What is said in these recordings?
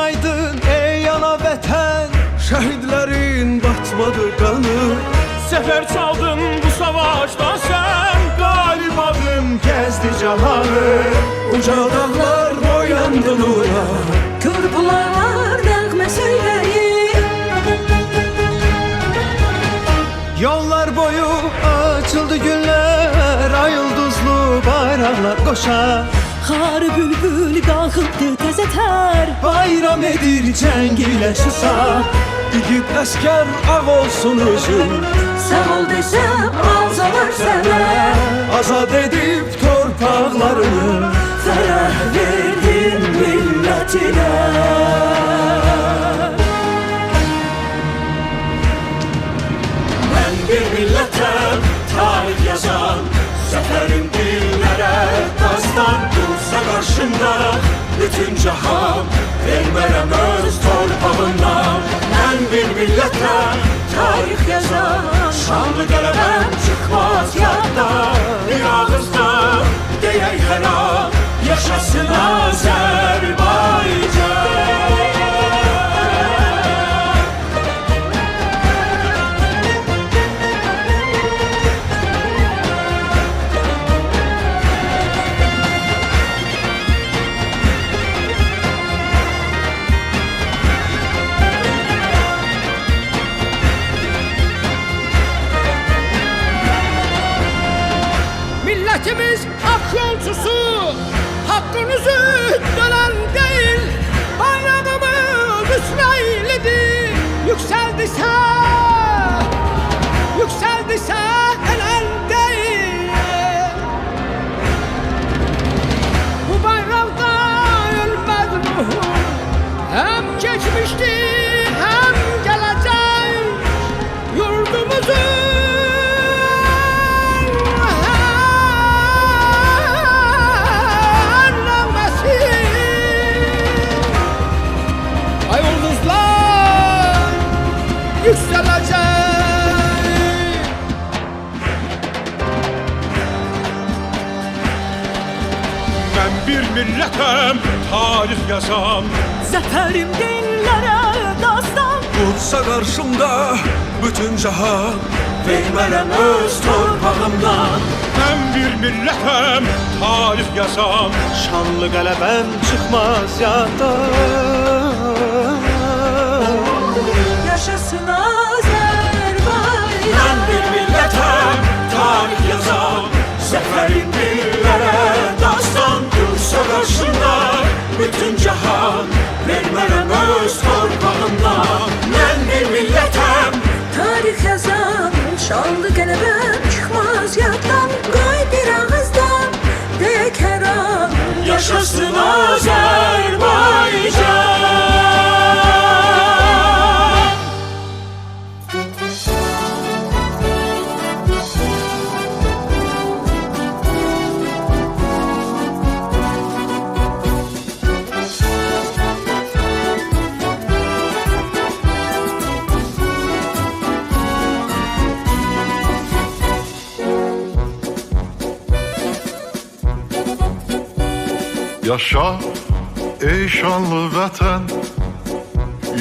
aydın ey ana vətən, şəhidlərin batmadı qanı. Səfər çaldın bu savaşdan sən, Qalib adım gəzdi cahanı, uca dağlar boyandı nura. Körpülar nəğmə söyləyir, Yollar boyu açıldı günlər, ay ulduzlu bayraqlar qoşar. xar bülbül qalxıbdı təzə tər. Bayram edir cəng ilə şüsa, igid əskər ağ olsun üzün. Sağ ol desəm alsalar sənə, Azad edib torpaqlarını, fərəh verdin millətinə. mən bir millətəm, tarix yazan. Zəfərim dillərə dastan, dursa qarşımda bütün cahan. Vermərəm öz torpağımdan. Mən bir millətəm, tarix yazan. Şanlı qələbəm çıxmaz yaddan. Bir ağızda deyək hər an, yaşasın Azərbaycan. Milletimiz ak yolcusu, hakkınızı dönen değil. Bayrağımız İsrail'lidir, yükseldiyse helal değil. Bu bayrakta ölmez ruhum, hem geçmişti hem gelecek yurdumuzun. Ay ulduzlar yükselecek. Ben bir milletem, tarih yazan. Zəfərim dillərə dastan, Dursa qarşımda bütün cahan. Vermərəm öz torpağımdan, Ben bir milletem, tarih yazan. şanlı qələbəm çıxmaz yaddan. yaşasın Azərbaycan. Ben bir milletem, tarih yazan. Zəfərim dillərə dastan, dursa qarşımda bütün cahan. Vermərəm öz torpağımdan. Ben bir milletem, Tarix yazan, şanlı qələbəm çıxmaz yaddan. Qoy bir ağızdan deyək hər an, yaşasın Azərbaycan. Yaşa ey şanlı vətən,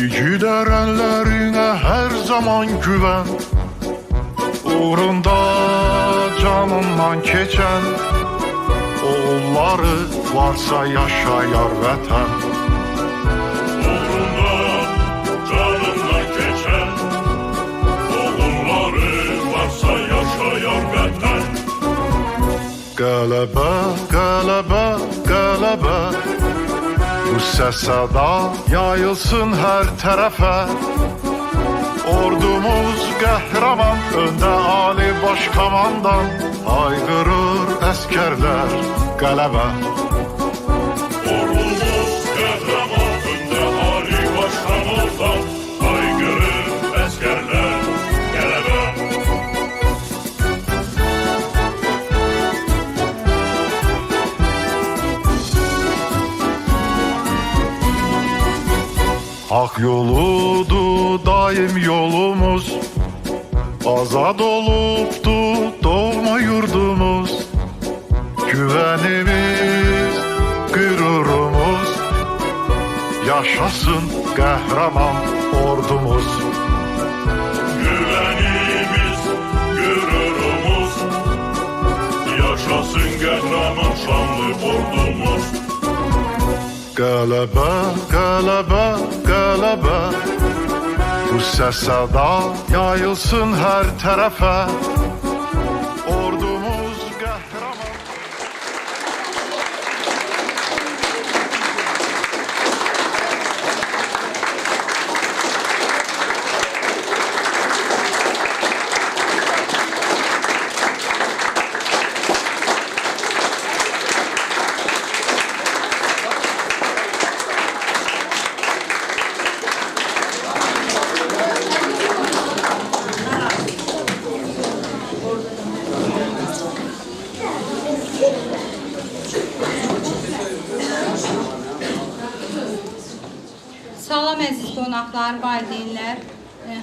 igid ərənlərinə hər zaman güvən. Uğrunda canından keçən oğulları varsa yaşayar vətən. Uğrunda canından keçən oğulları varsa yaşayar vətən. Qələbə, qələbə, qələbə, bu səs səda yayılsın hər tərəfə. Ordumuz qəhrəman, öndə Ali Baş Komandan, haykırır əskərlər qələbə. Ordumuz qəhrəman, öndə Ali Baş Komandan, haykırır əskərlər qələbə. Hak yoludur daim yolumuz, azad olubdu doğma yurdumuz. Güvenimiz, gürurumuz, yaşasın qəhrəman ordumuz. Güvenimiz, gürurumuz, yaşasın qəhrəman şanlı ordumuz. Qələbə, qələbə, qələbə, bu səs-səda yayılsın hər tərəfə. Ordumuz qəhrəman. Salam əziz qonaqlar, valideynlər,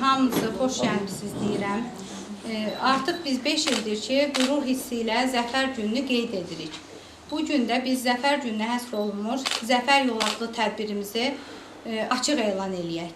hamınızı xoş gəlmisiniz deyirəm. Artıq biz 5 ildir ki, qürur hissi ilə Zəfər gününü qeyd edirik. Bu gün də biz Zəfər gününə həsr olunmuş Zəfər yolu adlı tədbirimizi açıq elan eləyək.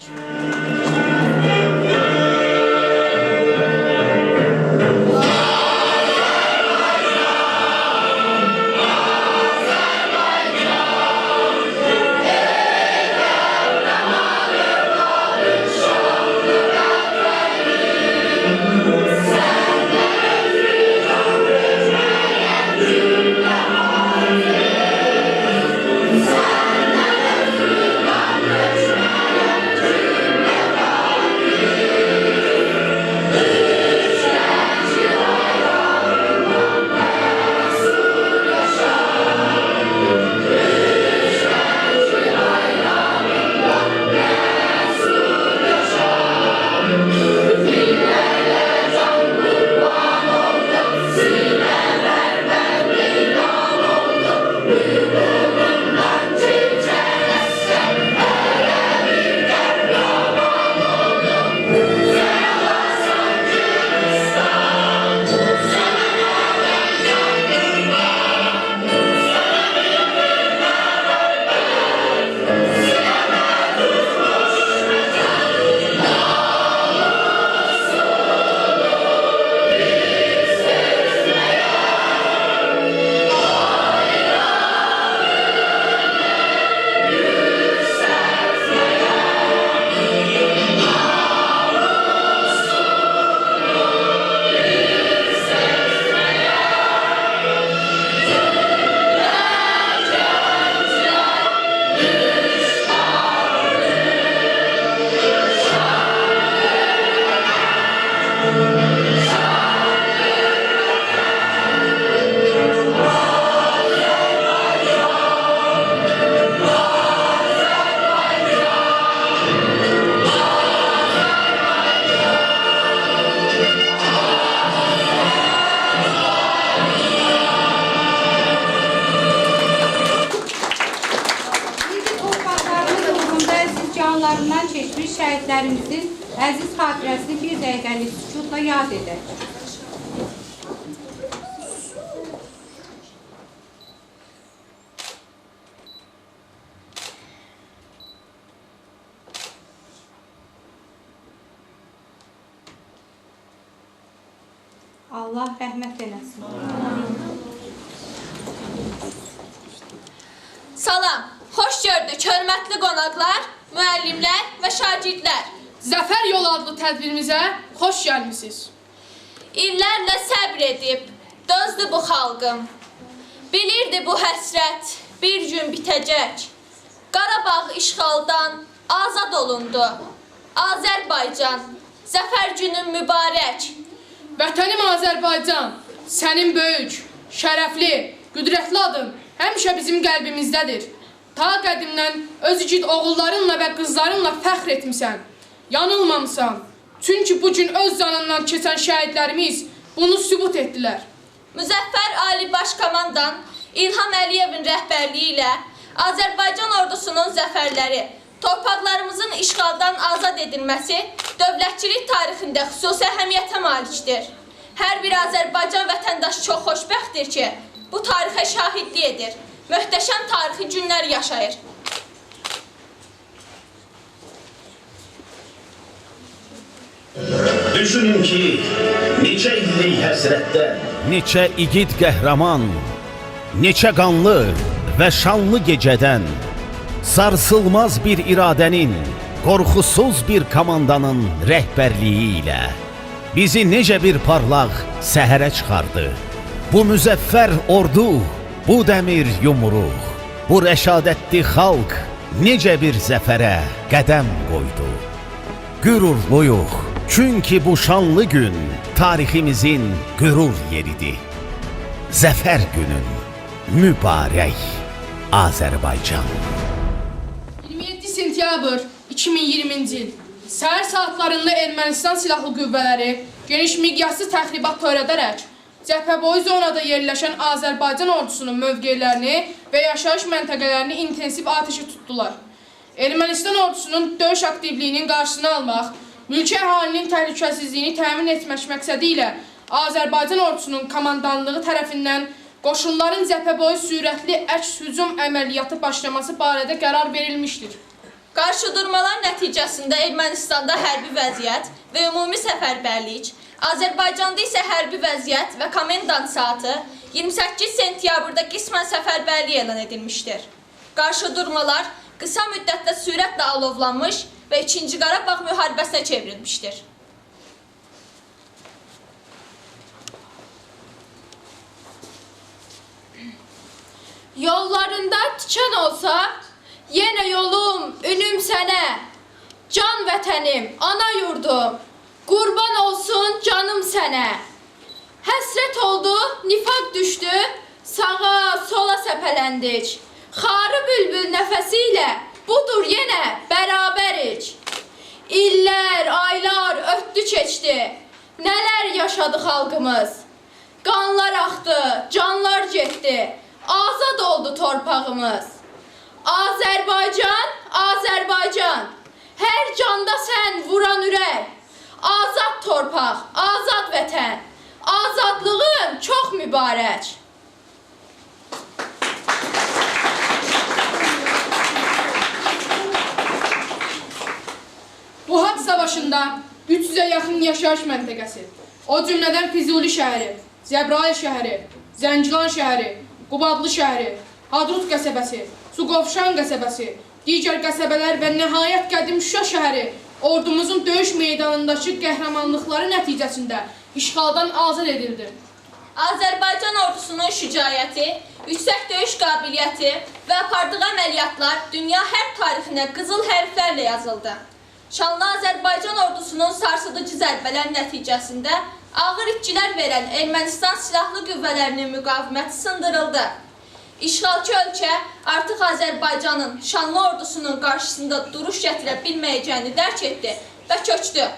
Canlarından keçmiş şəhidlərimizin əziz xatirəsini bir dəqiqəlik sükutla yad edək. Allah rəhmət eləsin. Salam, xoş gördük hörmətli qonaqlar, müəllimlər və şagirdlər. Zəfər yolu adlı tədbirimizə xoş gəlmisiniz. İllərlə səbr edib, dözdü bu xalqım. Bilirdi bu həsrət bir gün bitəcək. Qarabağ işğaldan azad olundu. Azərbaycan, Zəfər günün mübarək. Vətənim Azərbaycan, sənin böyük, şərəfli, qüdrətli adın həmişə bizim qəlbimizdədir. Ta qədimdən öz igid oğullarınla və qızlarınla fəxr etmisən. Yanılmamısan. Çünki bugün öz canından keçən şəhidlərimiz bunu sübut etdilər. Müzəffər Ali Başkomandan İlham Əliyevin rəhbərliyi ilə Azərbaycan ordusunun zəfərləri, torpaqlarımızın işğaldan azad edilməsi dövlətçilik tarixində xüsusi əhəmiyyətə malikdir. Hər bir Azərbaycan vətəndaşı çox xoşbəxtdir ki, bu tarixə şahidlik edir. Möhtəşəm tarixi günlər yaşayır. Düşünün ki, neçə illik həsrətdən, Neçə igid qəhrəman, neçə qanlı və şanlı gecədən, sarsılmaz bir iradənin, qorxusuz bir komandanın rəhbərliyi ilə bizi necə bir parlaq səhərə çıxardı. Bu müzəffər ordu, bu dəmir yumruq, bu rəşadətli xalq necə bir zəfərə qədəm qoydu. Qürurluyuq, çünki bu şanlı gün tariximizin qürur yeridir. Zəfər günün mübarək Azərbaycan. 27 sentyabr 2020-ci il səhər saatlarında Ermənistan silahlı qüvvələri geniş miqyaslı təxribat törədərək cəbhəboyu zonada yerləşən Azərbaycan ordusunun mövqelərini və yaşayış məntəqələrini intensiv atəşə tutdular. Ermənistan ordusunun döyüş aktivliyinin qarşısını almaq, mülki əhalinin təhlükəsizliyini təmin etmək məqsədi ilə Azərbaycan ordusunun komandanlığı tərəfindən qoşunların cəbhəboyu sürətli əks hücum əməliyyatı başlaması barədə qərar verilmişdir. Qarşıdurmalar nəticəsində Ermənistanda hərbi vəziyyət və ümumi səfərbərlik, Azərbaycanda isə hərbi vəziyyət və komendant saatı 28 sentyabrda qismən səfərbərlik elan edilmişdir. Qarşıdurmalar qısa müddətdə sürətlə alovlanmış və 2-ci Qarabağ müharibəsinə çevrilmişdir. Yollarında tikan olsa, yenə yolum, ünüm sənə, can vətənim, ana yurdum, qurban olsun canım sənə. Həsrət oldu, nifaq düşdü, sağa, sola səpələndik. Xarı bülbül nəfəsi ilə budur yenə bərabərik. İllər, aylar ötdü keçdi, nələr yaşadı xalqımız. Qanlar axdı, canlar getdi, azad oldu torpağımız. Azərbaycan, Azərbaycan, hər canda sən vuran ürək. Azad torpaq, azad vətən, azadlığın çox mübarək. Bu haqq savaşında 300-ə yaxın yaşayış məntəqəsi, o cümlədən Füzuli şəhəri, Cəbrayıl şəhəri, Zəngilan şəhəri, Qubadlı şəhəri, Hadrut qəsəbəsi, Suqovşan qəsəbəsi, digər qəsəbələr və nəhayət qədim Şuşa şəhəri ordumuzun döyüş meydanındakı qəhrəmanlıqları nəticəsində işğaldan azad edildi. Azərbaycan ordusunun şücaəti, yüksək döyüş qabiliyyəti və apardığı əməliyyatlar dünya hərb tarixinə qızıl hərflərlə yazıldı. Şanlı Azərbaycan ordusunun sarsıdıcı zərbələr nəticəsində ağır itkilər verən Ermənistan silahlı qüvvələrinin müqaviməti sındırıldı. İşğalçı ölkə artıq Azərbaycanın şanlı ordusunun qarşısında duruş gətirə bilməyəcəyini dərk etdi və köçdü.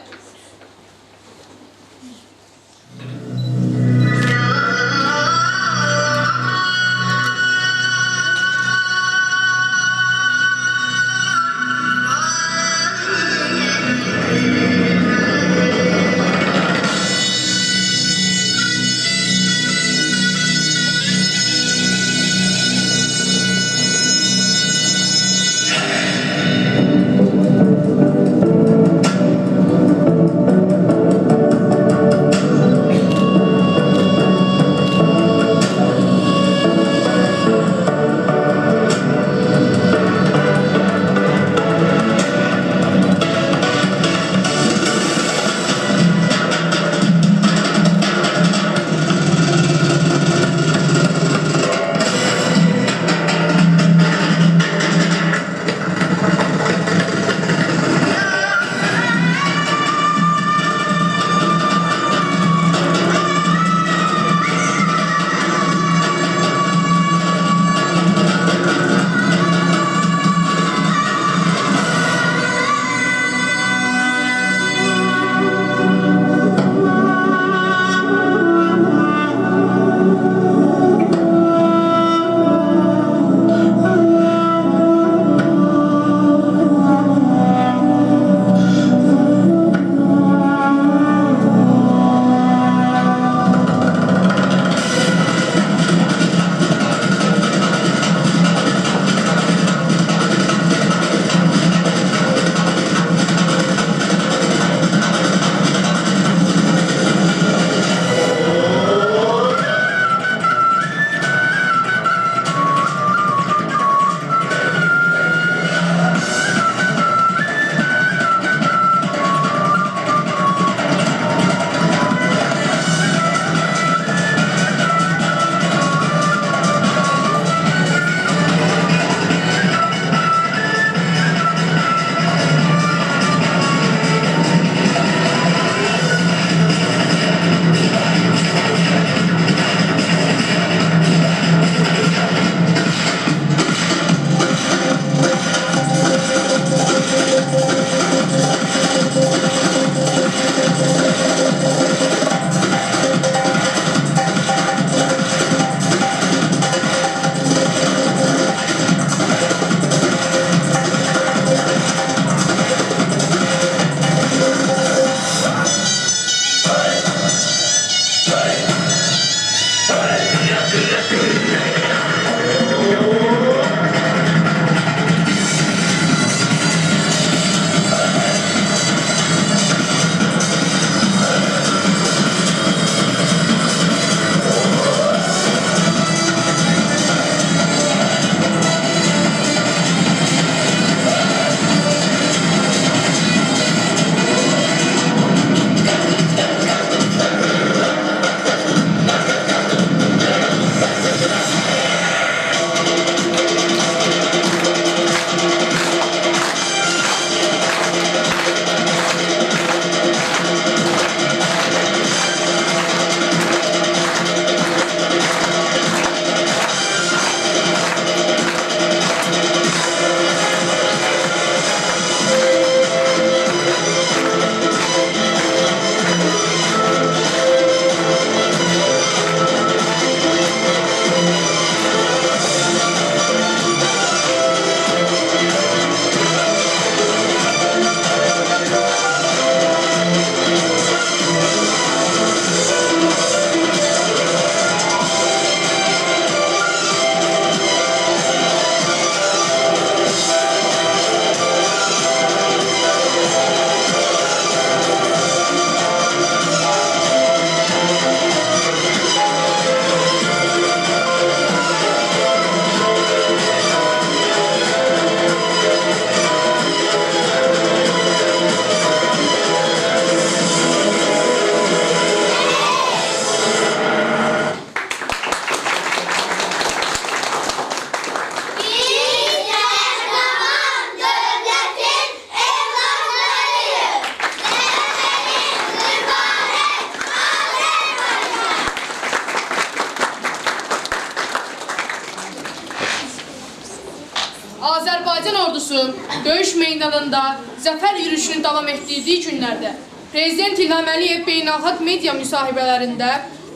ordusu döyüş meydanında zəfər yürüyüşünü davam etdirdiyi günlərdə Prezident İlham Əliyev beynəlxalq media müsahibələrində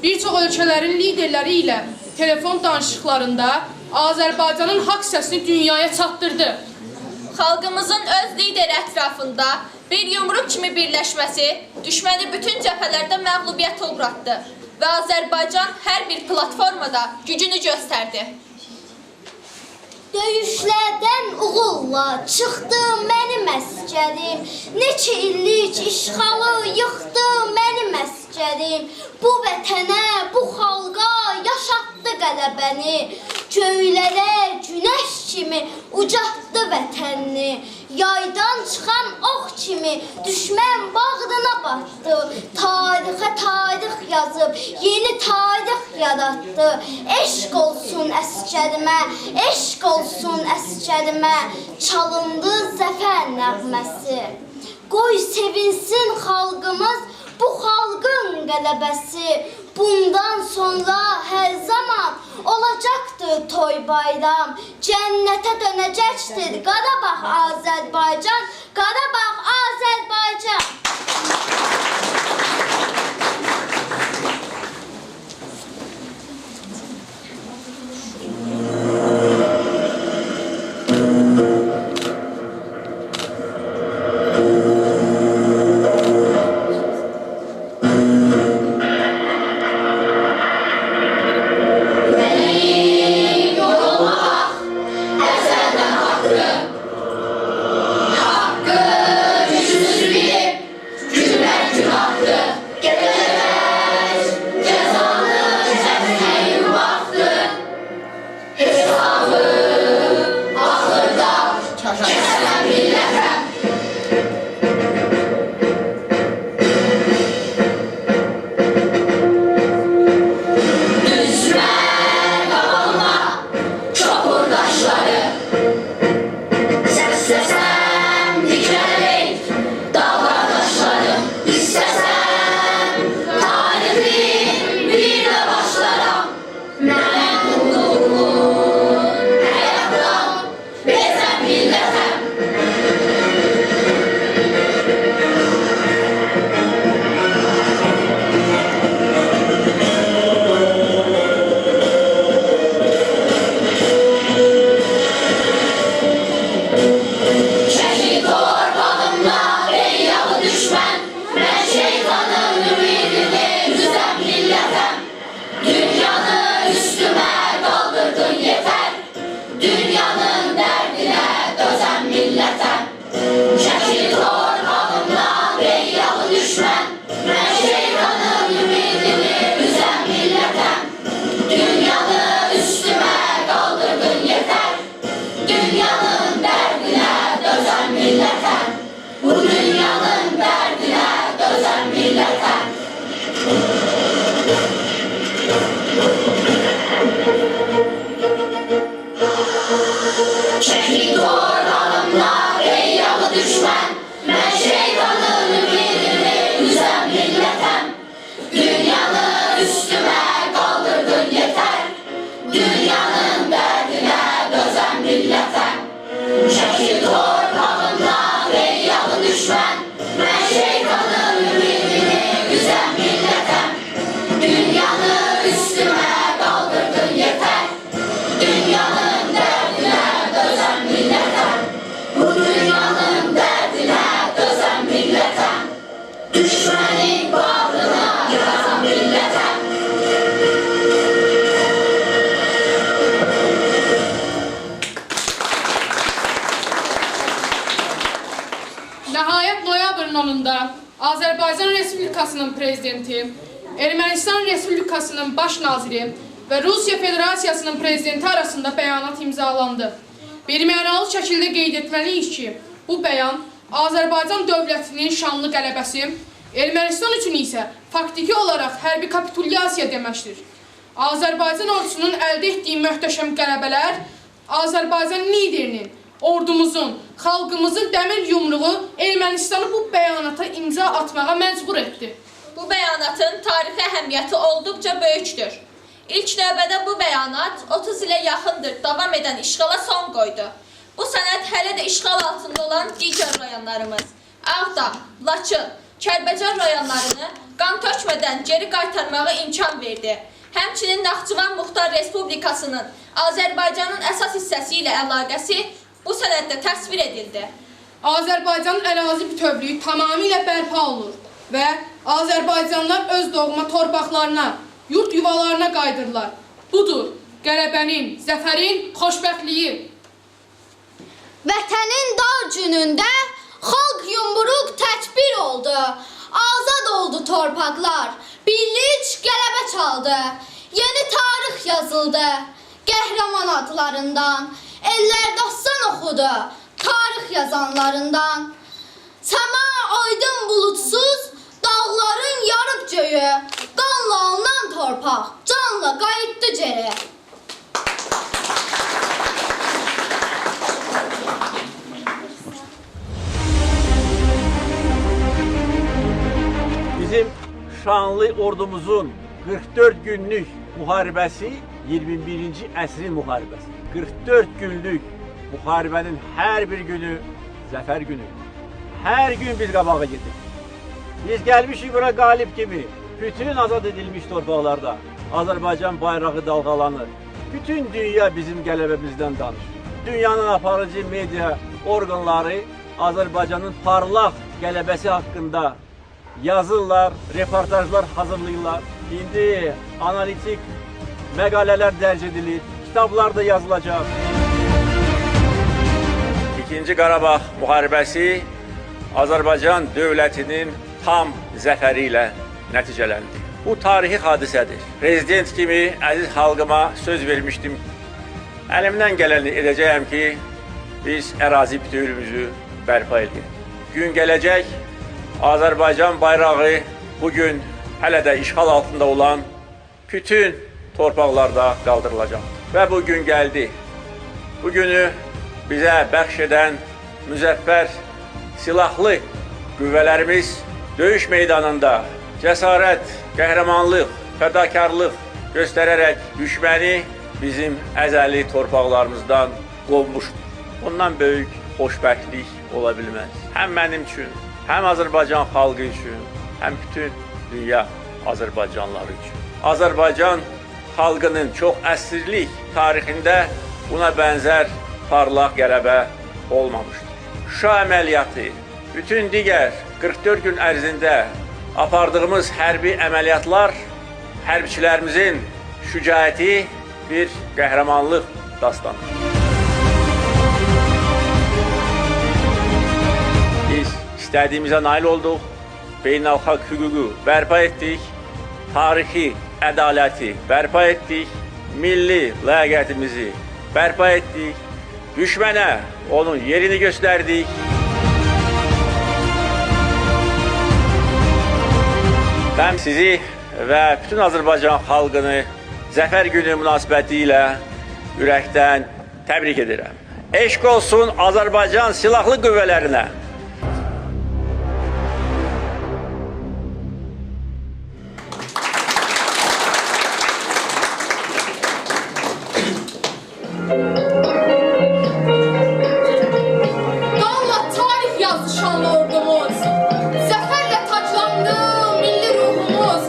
bir çox ölkələrin liderləri ilə telefon danışıqlarında Azərbaycanın haqq səsini dünyaya çatdırdı. Xalqımızın öz lideri ətrafında bir yumruq kimi birləşməsi düşməni bütün cəbhələrdə məğlubiyyətə uğratdı və Azərbaycan hər bir platformada gücünü göstərdi. Döyüşlərdən uğulla çıxdı mənim əsgərim, neçə illik işğalı yıxdı mənim əsgərim, bu vətənə, bu xalqa yaşatdı qələbəni, göylərə günəş kimi ucatdı vətənini, yaydan çıxan ox kimi düşmən bağrına batdı, tarixə tarix yazıb yeni tarix yarattı, eşq olsun əsgərimə, eşq olsun əsgərimə, çalındı zəfər nəğməsi. Qoy sevinsin xalqımız, bu xalqın qələbəsi, bundan sonra hər zaman olacaqdır toy bayram, cənnətə dönəcəkdir Qarabağ Azərbaycan, Qarabağ Azərbaycan. Nəhayət noyabrın 10-da Azərbaycan Respublikasının prezidenti, Ermənistan Respublikasının baş naziri və Rusiya Federasiyasının prezidenti arasında bəyanat imzalandı. Birmənalı şəkildə qeyd etməliyik ki, bu bəyan Azərbaycan dövlətinin şanlı qələbəsi, Ermənistan üçün isə faktiki olaraq hərbi kapitulyasiya deməkdir. Azərbaycan ordusunun əldə etdiyi möhtəşəm qələbələr Azərbaycan liderinin, ordumuzun, xalqımızın dəmir yumruğu Ermənistanı bu bəyanata imza atmağa məcbur etdi. Bu bəyanatın tarixi əhəmiyyəti olduqca böyükdür. İlk növbədə bu bəyanat 30 ilə yaxındır davam edən işğala son qoydu. Bu sənəd hələ də işğal altında olan digər rayonlarımız Ağdam, Laçın, Kəlbəcər rayonlarını qan tökmədən geri qaytarmağa imkan verdi. Həmçinin Naxçıvan Muxtar Respublikasının Azərbaycanın əsas hissəsi ilə əlaqəsi bu sənəddə təsvir edildi. Azərbaycanın ərazi bütövlüyü tamamilə bərpa olunur və Azərbaycanlılar öz doğma torpaqlarına, yurt yuvalarına qayıdırlar. Budur qələbənin, zəfərin xoşbəxtliyi. Vətənin dar günündə xalq yumruq təkbir oldu. Azad oldu torpaqlar. Birlik qələbə çaldı. Yeni tarix yazıldı. Qəhrəman adlarından. Eller dastan oxudu. Tarix yazanlarından. Səma aydın bulutsuz, dağların yarıb göyü. Qanla alınan torpaq, canla qayıtdı geri. Bizim şanlı ordumuzun 44 günlük müharibəsi 21-ci əsrin müharibəsi. 44 günlük müharibənin hər bir günü zəfər günü. Hər gün biz qabağa gedirik. Biz gəlmişik bura qalib kimi. Bütün azad edilmiş torpaqlarda Azərbaycan bayrağı dalğalanır. Bütün dünya bizim qələbəmizdən danışır. Dünyanın aparıcı media orqanları Azərbaycanın parlaq qələbəsi haqqında yazırlar, reportajlar hazırlayırlar. İndi analitik məqalələr dərc edilir, kitablar da yazılacaq. İkinci Qarabağ müharibəsi Azərbaycan dövlətinin tam zəfəri ilə nəticələndi. Bu tarixi hadisədir. Prezident kimi əziz xalqıma söz vermişdim. Əlimdən gələni edəcəyəm ki, biz ərazi bütövlüyümüzü bərpa edək. Gün gələcək, Azərbaycan bayrağı bugün hələ də işğal altında olan bütün torpaqlarda qaldırılacaq. Və bu gün gəldi. Bu günü bizə bəxş edən müzəffər silahlı qüvvələrimiz döyüş meydanında cəsarət, qəhrəmanlıq, fədakarlıq göstərərək düşməni bizim əzəli torpaqlarımızdan qovmuşdur. Bundan böyük xoşbəxtlik ola bilməz. Həm mənim üçün, həm Azərbaycan xalqı üçün, həm bütün dünya Azərbaycanlıları üçün. Azərbaycan xalqının çox əsrlik tarixində buna bənzər parlaq qələbə olmamışdır. Şuşa əməliyyatı, bütün digər 44 gün ərzində apardığımız hərbi əməliyyatlar hərbçilərimizin şücaəti bir qəhrəmanlıq dastanıdır. Biz istədiyimizə nail olduq, beynəlxalq hüququ bərpa etdik, tarixi ədaləti bərpa etdik, milli ləyaqətimizi bərpa etdik, düşmənə onun yerini göstərdik. Mən sizi və bütün Azərbaycan xalqını Zəfər günü münasibəti ilə ürəkdən təbrik edirəm. Eşq olsun Azərbaycan silahlı qüvvələrinə. Qanla tarix yazdı şanlı ordumuz. Zəfərlə taclandı milli ruhumuz.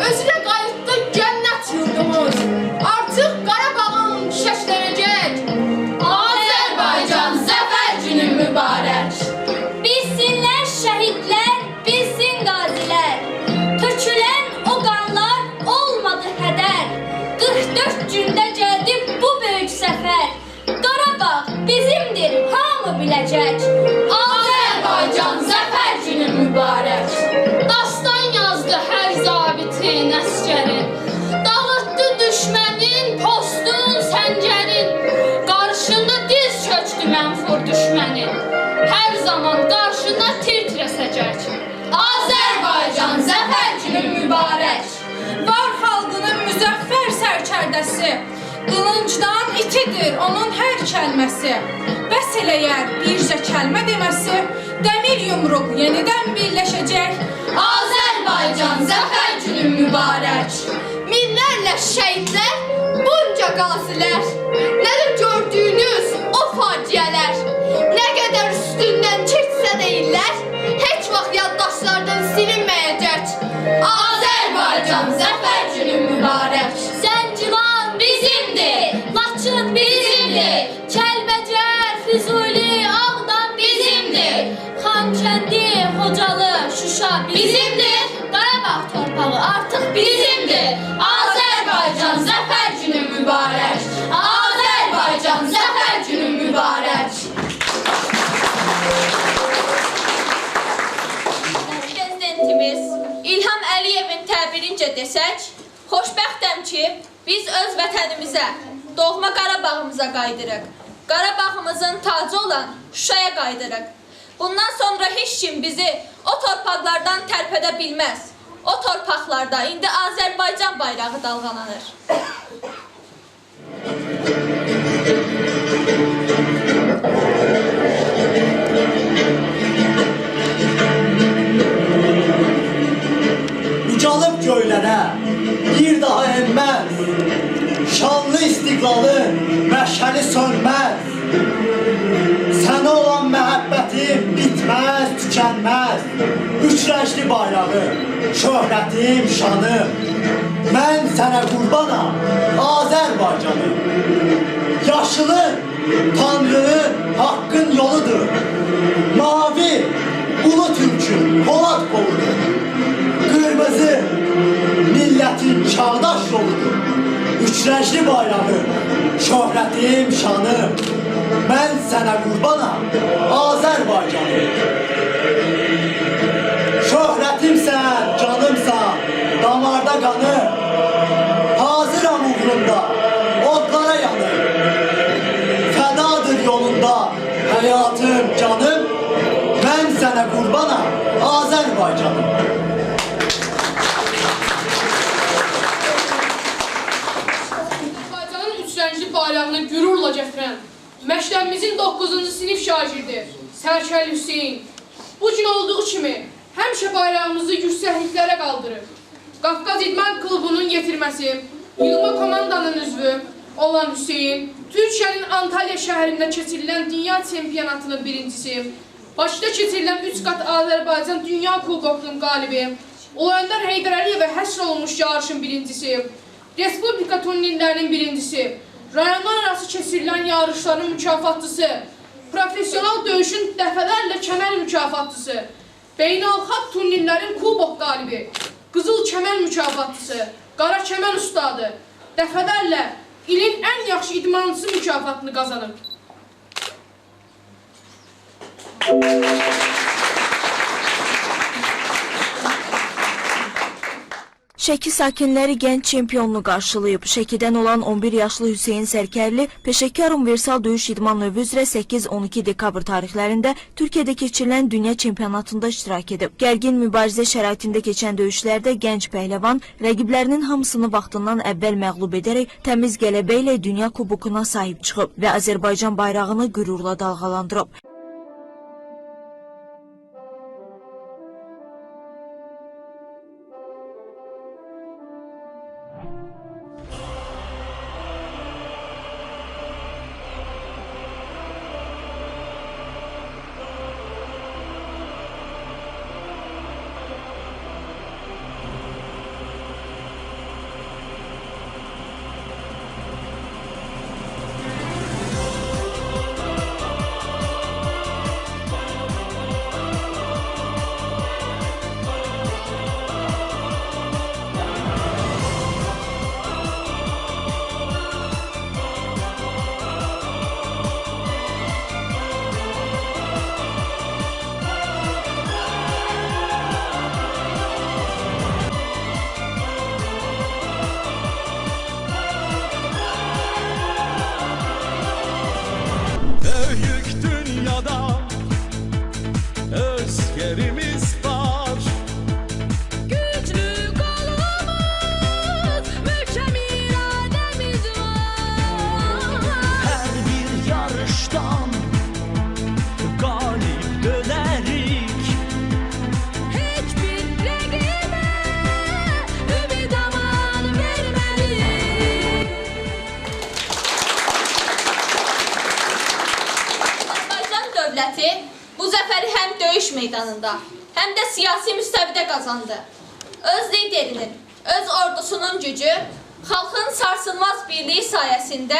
Özünə qayıtdı cənnət yurdumuz. Artıq Qarabağın şəşlənəcək. Azərbaycan zəfər günü mübarək. Bilsinlər şəhidlər, bilsin qazilər. Tökülən o qanlar olmadı hədər. 44 gündə gəldi bu böyük səfər. Qarabağ bizimdir, hamı biləcək. Azərbaycan zəfər günü mübarək. Dastan yazdı hər zabitin, əskərin. Dağıtdı düşmənin, postun, səncərin. Qarşında diz çöktü mənfur düşmənin. Hər zaman qarşında tir tirəsəcək. Azərbaycan zəfər günü mübarək. Var xalqının müzəffər sərkərdəsi, qılıncdan itidir onun hər kəlməsi. Bəs eləyər bircə kəlmə deməsi, dəmir yumruq yenidən birləşəcək. Azərbaycan zəfər günü mübarək. Minlərlə şəhidlər, bunca qazilər. Nədir gördüyünüz o faciələr? Xankəndi, Xocalı, Şuşa bizimdir. Qarabağ torpağı artıq bizimdir. Azərbaycan zəfər günü mübarək. Azərbaycan zəfər günü mübarək. Prezidentimiz İlham Əliyevin təbirincə desək, xoşbəxtəm ki, biz öz vətənimizə, doğma Qarabağımıza qaydırıq. Qarabağımızın tacı olan Şuşaya qaydırıq. Bundan sonra heç kim bizi o torpaqlardan tərpədə bilməz. O torpaqlarda indi Azərbaycan bayrağı dalğalanır. Ucalıb göylərə bir daha enməz. Şanlı istiqlalın məşəli sönməz. Sənə olan məhəbbətim bitməz, tükənməz. Üç rəngli bayrağı, şöhrətim, şanım. Mən sənə qurbanam, Azərbaycanım. Yaşılın, Tanrının, haqqın yoludur. Mavi, ulu türkün, Polad qoludur. Qırmızı, millətin çağdaş yoludur. Üç rəngli bayrağı, şöhrətim, şanım. Mən sənə qurbanam, Azərbaycanım. Şöhrətimsən, canımsan, damarda qanır. Hazıram uğrunda, odlara yanır. Fədadır yolunda, həyatım, canım. Mən sənə qurbanam, Azərbaycanım. Azərbaycanın üç rəngli bayrağını gürurla gətirən məktəbimizin 9-cu sinif şagirdi Sərkəli Hüseyin. Bu gün olduğu kimi həmişə bayrağımızı yüksəkliklərə qaldırır. Qafqaz İdman Klubunun yetirməsi, yığma komandanın üzvü olan Hüseyin, Türkiyənin Antalya şəhərində keçirilən dünya çempionatının birincisi, Bakıda keçirilən 3 qat Azərbaycan Dünya Kubokunun qalibi, Ulander Heydər Əliyevə həsr olunmuş yarışın birincisi, Respublika turnirlərinin birincisi, rayonlar arası keçirilən yarışların mükafatçısı, profesional döyüşün dəfələrlə kəmər mükafatçısı, beynəlxalq turnirlərin kubok qalibi, qızıl kəmər mükafatçısı, qara kəmər ustadı, dəfələrlə ilin ən yaxşı idmançısı mükafatını qazanıb. Şəki sakinləri gənc çempionunu qarşılayıb. Şəkidən olan 11 yaşlı Hüseyin Sərkərli peşəkar universal döyüş idman növü üzrə 8-12 dekabr tarixlərində Türkiyədə keçirilən dünya çempionatında iştirak edib. Gərgin mübarizə şəraitində keçən döyüşlərdə gənc pəhləvan rəqiblərinin hamısını vaxtından əvvəl məğlub edərək təmiz qələbə ilə dünya kubokuna sahib çıxıb və Azərbaycan bayrağını qürurla dalğalandırıb. Bu zəfəri həm döyüş meydanında, həm də siyasi müstəvidə qazandı. Öz liderinin, öz ordusunun gücü, xalqın sarsılmaz birliyi sayəsində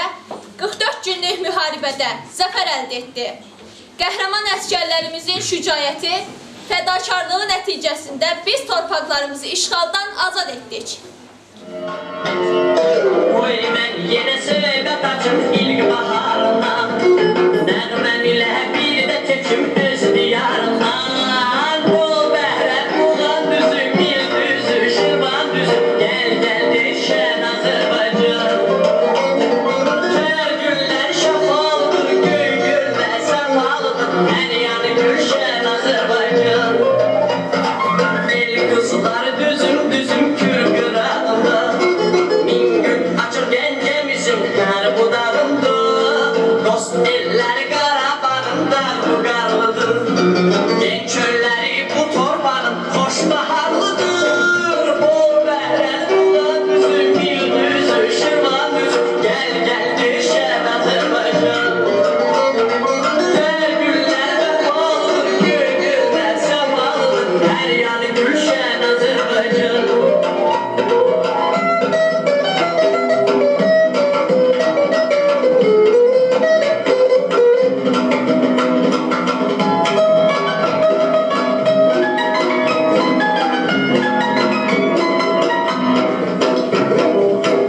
44 günlük müharibədə zəfər əldə etdi. qəhrəman əsgərlərimizin şücaəti, fədakarlığı nəticəsində biz torpaqlarımızı işğaldan azad etdik. Oy mən yenə söhbət açım ilk baharından, nəğməm ilə bir də keçim öz diyarından. Bol bəhrə buğan düzü, bir düzü, şirvan düzü, gəl düşən Azərbaycan. Kər günlər şəfalıdır, göy göldə səfalıdır, hər yanı gülşən Azərbaycan. El qızları düzüm düzüm kür qırağında, min gün açır gəncəmizin hər budağında. Dost elləri Qarabağında bu qarlıdır, gen çölləri bu torpağın xoş baharlıdır. Bol bəhrəli buğan düzü, bir düzü, şirvan düzü, gəl düşən Azərbaycan. Kər günlər vəfalıdır, göy göldə səfalıdır, hər yanı gülşən Azərbaycan.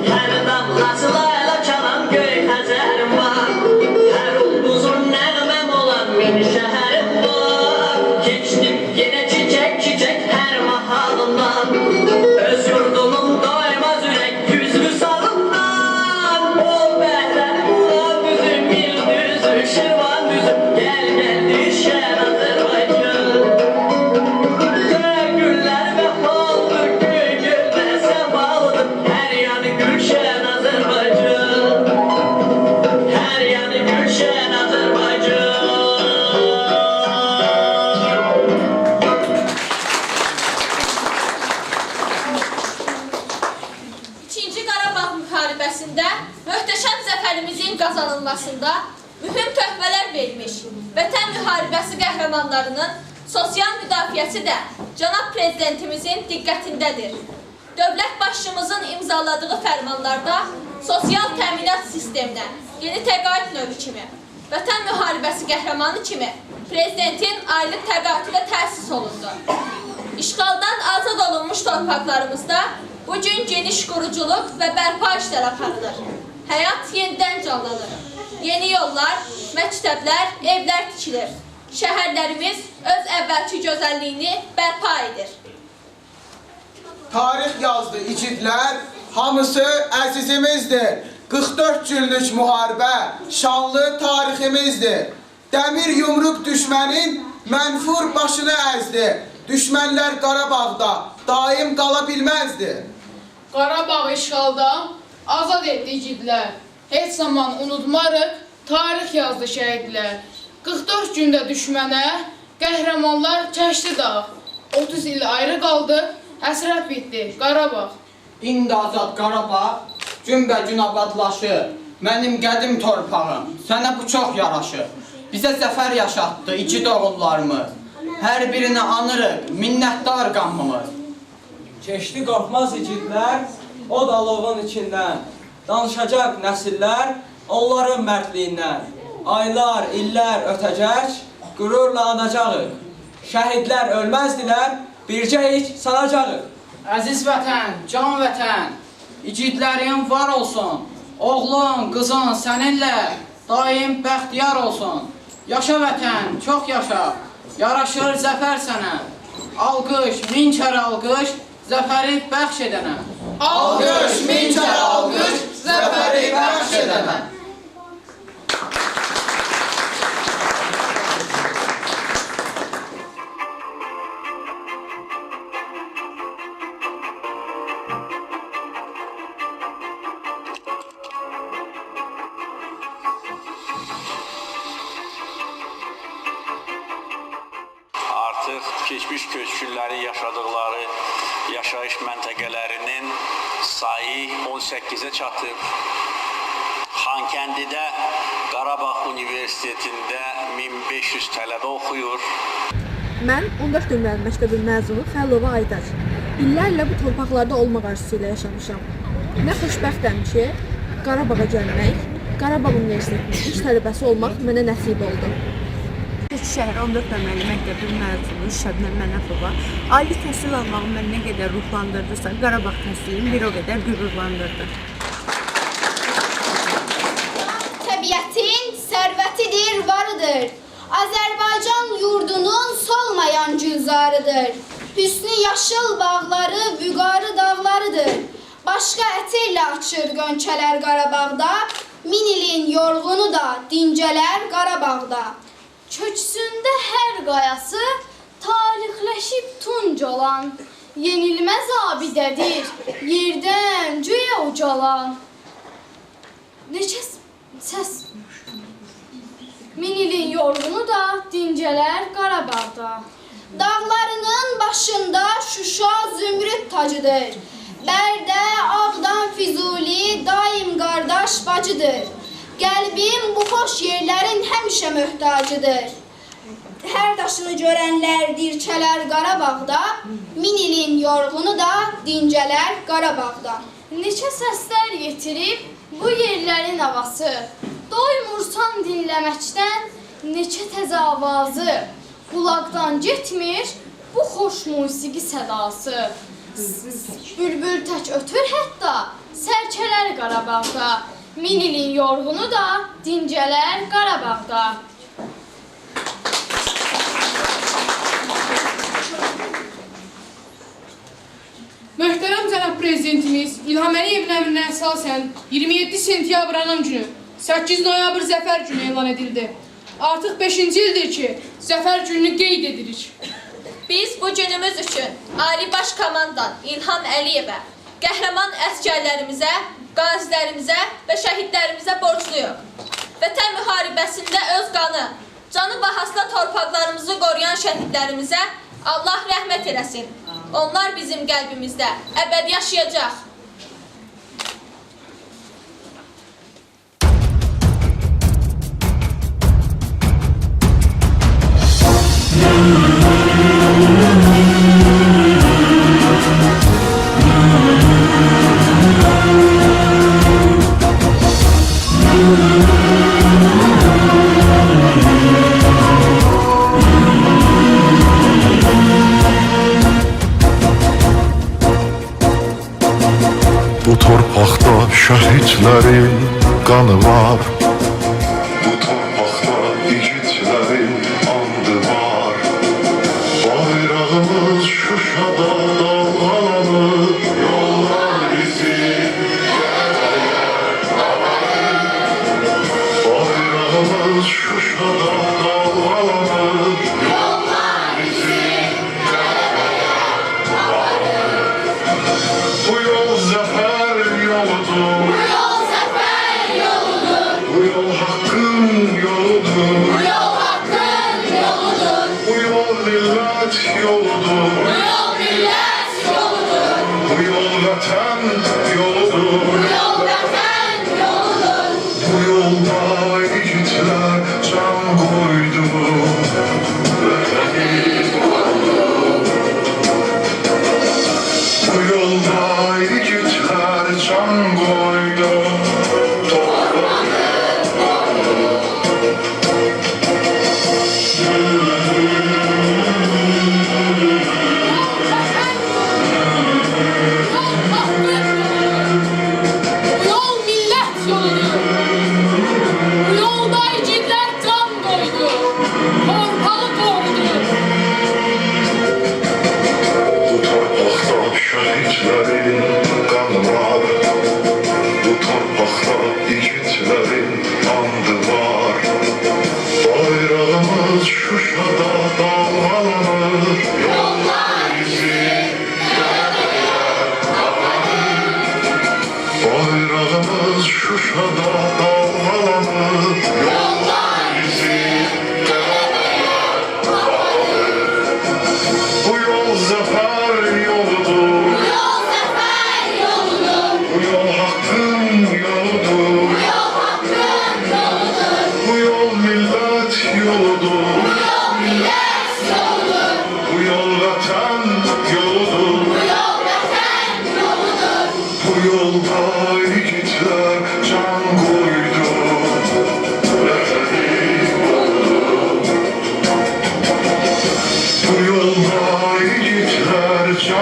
Hər damlası layla çalan göy Xəzərim var, hər ulduzun nəğməm olan min şəhərim var. Keçdim yenə çiçək hər mahalından, öz yurdumun doymaz ürək güzlü sağından. Bol bəhrəli buğan düzü, bir düzü, şirvan düzü, gəl düşən Azərbaycan. Kər günlər vəfalıdır, göy göldə səfalıdır, hər yanı gülşən Azərbaycan. Hər yanı gülşən Azərbaycan. İkinci Qarabağ müharibəsində möhtəşəm zəfərimizin qazanılmasında mühüm töhfələr vermiş Vətən müharibəsi qəhrəmanlarının sosial müdafiəsi də cənab prezidentimizin diqqətindədir. Dövlət başçımızın imzaladığı fərmanlarda sosial təminat sisteminə yeni təqaüd növü kimi, Vətən müharibəsi qəhrəmanı kimi prezidentin aylıq təqaüdü təsis olundu. İşğaldan azad olunmuş torpaqlarımızda bugün geniş quruculuq və bərpa işlər aparılır. Həyat yenidən canlanır. Yeni yollar, məktəblər, evlər tikilir. Şəhərlərimiz öz əvvəlki gözəlliyini bərpa edir. Tarix yazdı igidlər, hamısı əzizimizdir. 44 günlük müharibə, şanlı tariximizdir. Dəmir yumruq düşmənin mənfur başını əzdi. Düşmənlər Qarabağda daim qala bilməzdi. Qarabağ işğaldan azad etdi igidlər. Heç zaman unutmarıq, tarix yazdı şəhidlər. 44 gündə düşmənə qəhrəmanlar çəkdi dağ. 30 il ayrı qaldı, həsrət bitdi Qarabağ. İndi azad Qarabağ, günbəgün abadlaşır. Mənim qədim torpağım, sənə bu çox yaraşır. Bizə zəfər yaşatdı igid oğullarımız. Hər birini anırıq, minnətdar qanmımız. Keçdi qorxmaz igidlər, o dalovun içindən. Danışacaq nəsillər onların mərdliyindən. Aylar, illər ötəcək, qürurla anacağıq. Şəhidlər ölməzdilər, bircəyik sanacağıq. Əziz vətən, can vətən, igidlərin var olsun. Oğlun, qızın səninlə daim bəxtiyar olsun. Yaşa vətən, çox yaşa, yaraşır zəfər sənə. Alqış, min kərə alqış, zəfəri bəxş edənə. Alqış, min kərə alqış, zəfəri bəxş edənə. Artıq keçmiş köçkünləri yaşadıkları yaşayış məntəqələrinin sayı 18-ə çatıb. Xankəndidə Qarabağ Universitetində 1500 tələbə oxuyur. Mən 14 il müəllim məktəbi məzunu Xəlova Aydar. İllərlə bu torpaqlarda olmaq arzusu ilə yaşamışam. Nə xoşbəxtəm ki, Qarabağa gəlmək, Qarabağ Universitetinin ilk tələbəsi olmaq mənə nəsib oldu. şəhər 14 nömrəli məktəbin məzunu Şəbnəm Mənəfova ali təhsil almağım məni nə qədər ruhlandırdısa, Qarabağ təhsilim bir o qədər qürurlandırdı. Təbiətin sərvətidir, varıdır. Azərbaycan yurdunun solmayan gülzarıdır. Hüsnü yaşıl bağları, vüqarı dağlarıdır. Başqa ətirlə açır qönçələr Qarabağda, min ilin yorğunu da dincələr Qarabağda. Köksündə hər qayası tarixləşib tunc olan, yenilməz abidədir, yerdən göyə ucalan. Neçə səs? Min ilin yorğunu da dincələr Qarabağda. Dağlarının başında Şuşa zümrüd tacıdır. Bərdə, Ağdam, Füzuli daim qardaş bacıdır. Qəlbim bu xoş yerlərin həmişə möhtacıdır. Hər daşını görənlər dirçələr Qarabağda, min ilin yorğunu da dincələr Qarabağda. Neçə səslər yetirib bu yerlərin havası, doymursan dinləməkdən neçə təzə avazı, qulaqdan getmir bu xoş musiqi sədası. Bülbül tək ötür hətta sərçələr Qarabağda, min ilin yorğunu da dincələr Qarabağda. Möhtərəm cənab prezidentimiz İlham Əliyevin əmrinə əsasən 27 sentyabr anım günü, 8 noyabr Zəfər günü elan edildi. Artıq 5-ci ildir ki, Zəfər gününü qeyd edirik. Biz bu günümüz üçün Ali Baş Komandan İlham Əliyevə, qəhrəman əsgərlərimizə, qazilərimizə və şəhidlərimizə borcluyuq. Vətən müharibəsində öz qanı, canı bahasına torpaqlarımızı qoruyan şəhidlərimizə Allah rəhmət eləsin. Onlar bizim qəlbimizdə əbədi yaşayacaq. Bu torpaqda şəhidlərin qanı var. Bu torpaqda igidlərin andı var. Bayrağımız Şuşada dalgalanır. Yollar bizi bayrağımız Şuşada dalgalanır. Yollar bizi bu yol zəfər yoludur. Bu yol zəfər yoludur. Bu yol haqqın yoludur. Bu yol haqqın yoludur. Bu yol millət yoludur. Bu yol millət yoludur. Bu yol vətən yoludur. Bu yol vətən yoludur. Bu yolda igidlər can qoydu. Bu yolda igidlər can qoydu.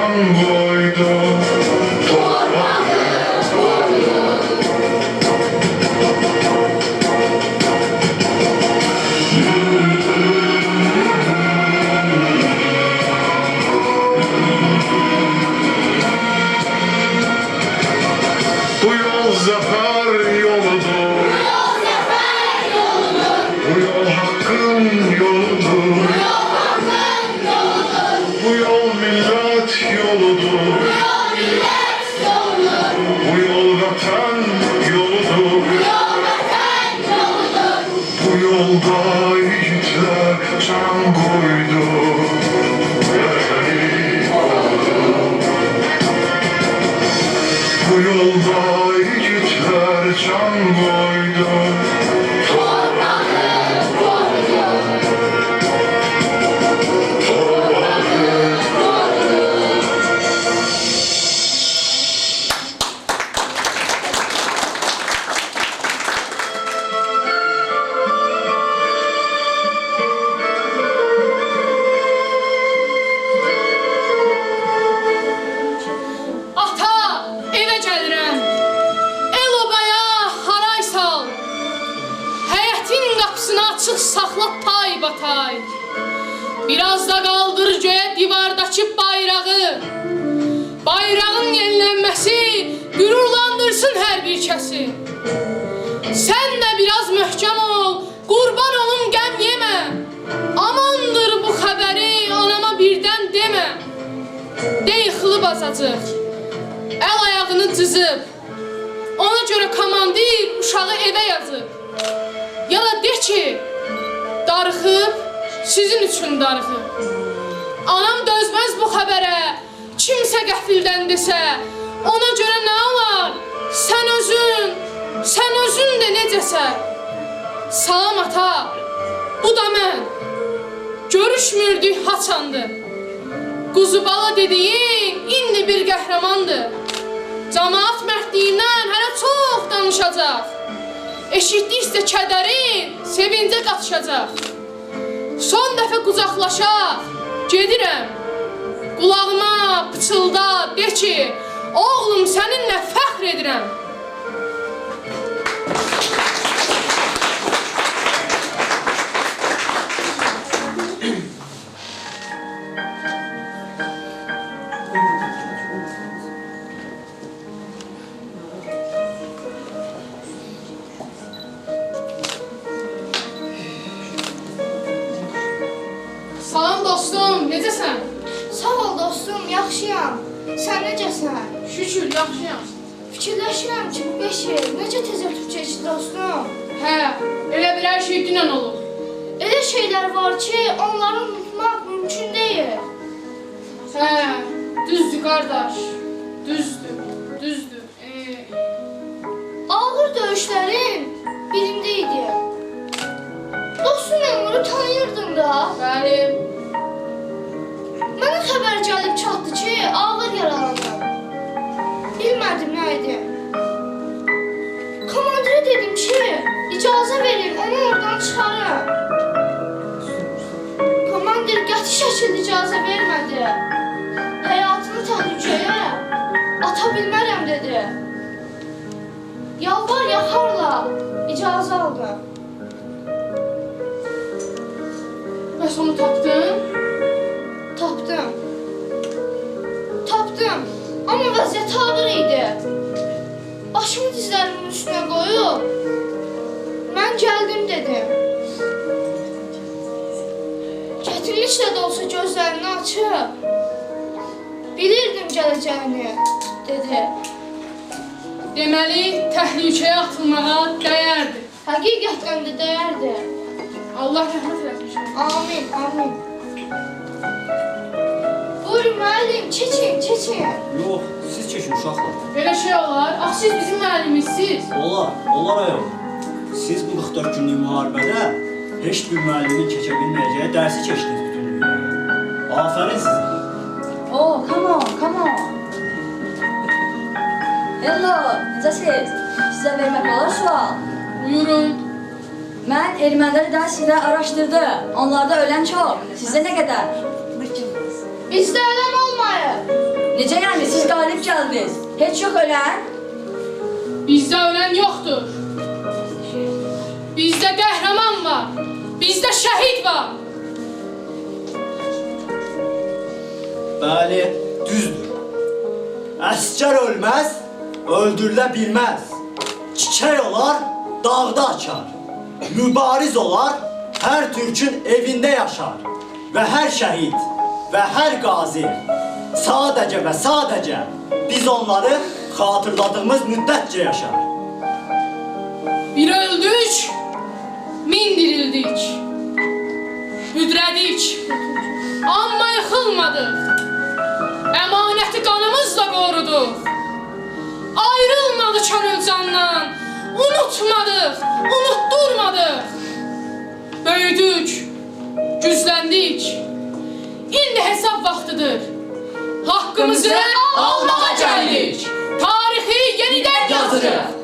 can koydu. Torpağı koydu. Bu yol zafer yoludur. Bu yol hakkın yoludur. Bu yol millet yoludur. Bu yol vatan yoludur. Bu yolda yiğitler can koydu. Bu yolda yiğitler can koydu. Torpağı koydu. Torpağı koydu. Ata, evə gəlirəm. El obaya haray sal. Həyətin qapısını açıq saxla tay batay. Biraz da qaldır göyə divardakı bayrağı. Bayrağın yenilənməsi qürurlandırsın hər bir kəsi. Sən də biraz möhkəm ol, qurban olum qəm yemə. Amandır bu xəbəri anama birdən demə. Deyxlı bazacıq. Əl ayağını cızıb. Ona görə komandir uşağı evə yazıb. Ya da de ki, darıxıb, sizin üçün darıxıb. Anam dözməz bu xəbərə, kimsə qəfildən desə. Ona görə nə olar? Sən özün də necəsə. Salam ata, bu da mən. Görüşmürdük haçandır. Quzubala dediyin indi bir qəhrəmandır. Camaat mərdliyindən hələ çox danışacaq. Eşitdikcə kədərin sevincə qatışacaq. Son dəfə qucaqlaşaq, gedirəm. Qulağıma pıçılda, de ki, oğlum səninlə fəxr edirəm. Salam dostum, necəsən? Sağ ol dostum, yaxşıyam. Sən necəsən? Şükür, yaxşıyam. Fikirləşirəm ki, bu 5 il necə tez ötüb keçdi dostum? Hə, elə bir hər şey dünən olur. Elə şeylər var ki, onları unutmaq mümkün deyil. Hə, düzdür qardaş, düzdür. Ağır döyüşlərin birində idi. Dostum Ömrü tanıyırdın da. Bəli. Mənə xəbər gəlib çatdı ki, ağır yaralanıb. Bilmədim nə idi. Komandirə dedim ki, icazə verin, onu oradan çıxarım. Komandir qəti şəkildə icazə vermədi. Həyatını təhlükəyə ata bilmərəm dedi. Yalvar yaxarla icazə aldı. Bəs onu tapdın? Tapdım. Amma vəziyyət ağır idi. Başımı dizlərimin üstünə qoyub, mən gəldim dedim. Çətinliklə də olsa gözlərini açıb, bilirdim gələcəyini, dedi. Deməli, təhlükəyə atılmağa dəyərdi. Həqiqətən də dəyərdi. Allah rəhmət eləsin. Amin. Buyurun müəllim, keçin. Yox, siz keçin uşaqlar. Belə şey olar, axı siz bizim müəllimizsiz. Olar ayol. Siz bu 44 günlük müharibədə heç bir müəllimin keçə bilməyəcəyi dərsi keçdiniz bütün dünyaya. Afərin sizə. Oh, come on. Hello, necəsiz? Sizə vermək olar sual. Buyurun. Mən erməniləri dərs ilə araşdırdım. Onlarda ölən çox. Sizdə nə qədər? Bizdə ölən olmayıb. Necə yəni siz qalib gəldiniz? Heç yox ölən? Bizdə ölən yoxdur. Bizdə qəhrəman var. Bizdə şəhid var. Bəli, düzdür. Əskər ölməz, öldürülə bilməz. Çiçək olar, dağda açar. Mübariz olar, hər türkün evində yaşar. Və hər şəhid və hər qazi sadəcə və sadəcə biz onları xatırladığımız müddətcə yaşar. Bir öldük, min dirildik. Büdrədik, amma yıxılmadıq. Əmanəti qanımızla qoruduq. Ayrılmadı könül candan, unutmadıq, unutturmadıq. Böyüdük, gücləndik. İndi hesab vaxtıdır. Haqqımızı almağa gəldik. Tarixi yenidən yazırıq.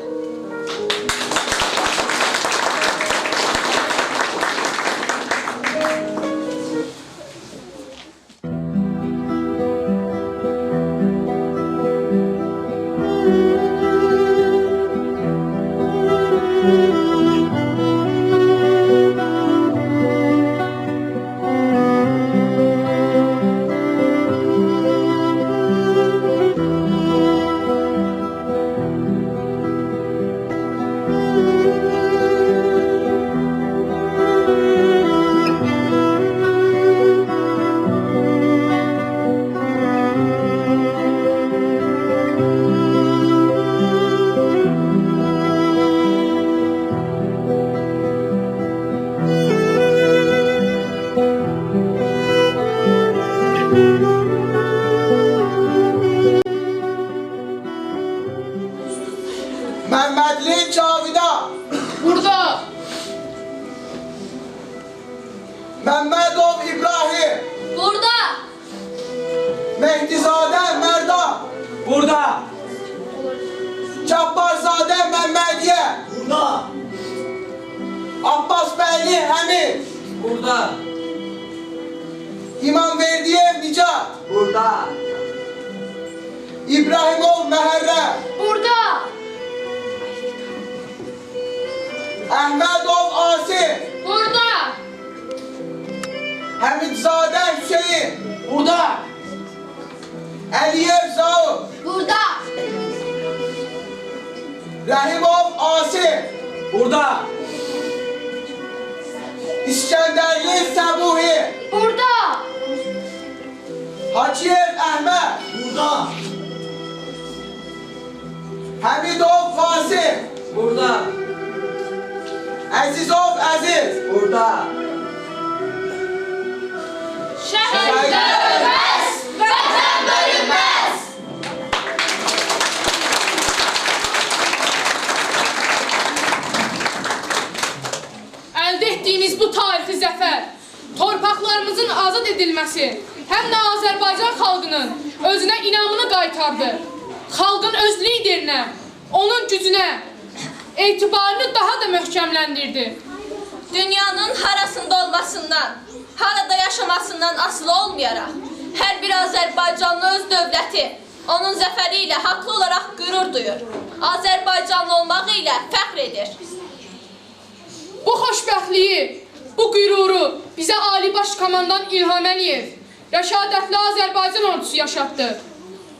Məmmədli Cavida. Burada. Məmmədov İbrahim. Burada. Mehdizadə Mərda. Burada. Cabbarzadə Məmmədiyyə. Burada. Abbasbəyli Həmid. Burada. İmamverdiyev Nicat. Burada. İbrahimov Məhərrəm. Burada. Əhmədov Asif. Burada. Həmidzadə Hüseyin. Burada. Əliyev Zaud. Burada. Rəhimov Asif. Burada. İskəndərli Səbuhi. Burada. Hacıyev Əhməd. Burada. Həmidov Vasif. Burada. Əzizov Əziz. Burada. Şəhidlər ölməz, vətən bölünməz. Əldə etdiyimiz bu tarixi zəfər, torpaqlarımızın azad edilməsi, həm də Azərbaycan xalqının özünə inamını qaytardı. Xalqın öz liderinə, onun gücünə, etibarını daha da möhkəmləndirdi. Dünyanın harasında olmasından, harada yaşamasından asılı olmayaraq, hər bir Azərbaycanlı öz dövləti, onun zəfəri ilə haqlı olaraq qürur duyur. Azərbaycanlı olmağı ilə fəxr edir. Bu xoşbəxtliyi, bu qüruru bizə Ali Baş Komandan İlham Əliyev, rəşadətli Azərbaycan ordusu yaşatdı.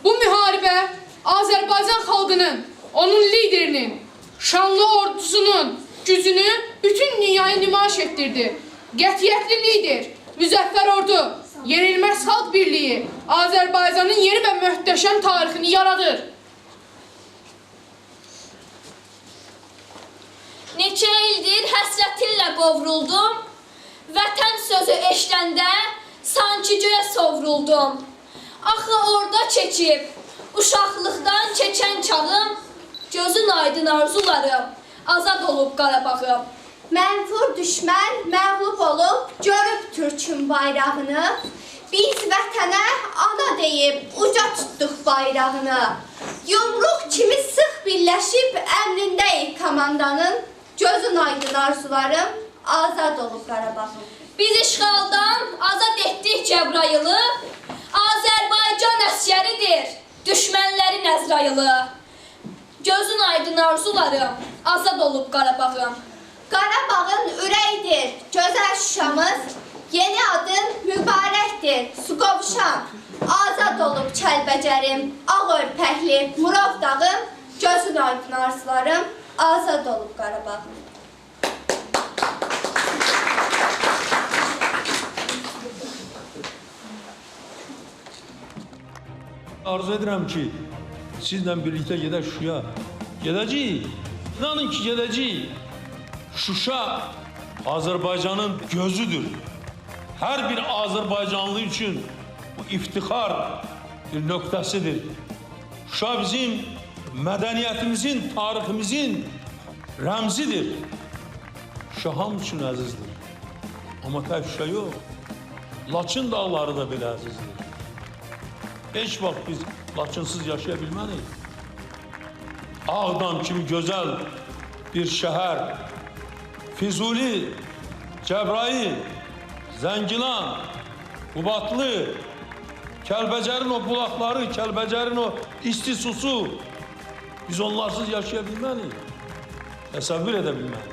Bu müharibə Azərbaycan xalqının, onun liderinin, şanlı ordusunun gücünü bütün dünyaya nümayiş etdirdi. Qətiyyətli lider, müzəffər ordu, yenilməz xalq birliyi Azərbaycanın yeni və möhtəşəm tarixini yaradır. Neçə ildir həsrətinlə qovruldum, vətən sözü eşləndə sanki göyə sovruldum. Axı orada keçib, uşaqlıqdan keçən çağım, gözün aydın arzularım, azad olub Qarabağım. Mənfur düşmən məğlub olub, görüb Türkün bayrağını. Biz vətənə ana deyib, uca tutduq bayrağını. Yumruq kimi sıx birləşib, əmrindəyik komandanın. Gözün aydın arzularım, azad olub Qarabağım. Biz işğaldan azad etdik Cəbrayılı, Azərbaycan əsgəridir, yayılı. Gözün aydın arzularım, azad olub Qarabağım. Qarabağın ürəyidir, gözəl Şuşamız. Yeni adın mübarəkdir, su qovuşam. Azad olub Kəlbəcərim, ağ örpəkli Murov dağım. Gözün aydın arzularım, azad olub Qarabağım. Arzu edirəm ki, sizlə birlikdə gedək Şuşaya. Gedəcəyik. İnanın ki, gedəcəyik. Şuşa Azərbaycanın gözüdür. Hər bir Azərbaycanlı üçün bu iftixar bir nöqtəsidir. Şuşa bizim mədəniyyətimizin, tariximizin rəmzidir. Şuşa hamı üçün əzizdir. Amma tək Şuşa yox, Laçın dağları da belə əzizdir. Heç vaxt biz Laçınsız yaşaya bilmərik. Ağdam kimi gözəl bir şəhər, Füzuli, Cəbrayıl, Zəngilan, Qubadlı, Kəlbəcərin o bulaqları, Kəlbəcərin o isti susu, biz onlarsız yaşaya bilmərik, təsəvvür edə bilmərik.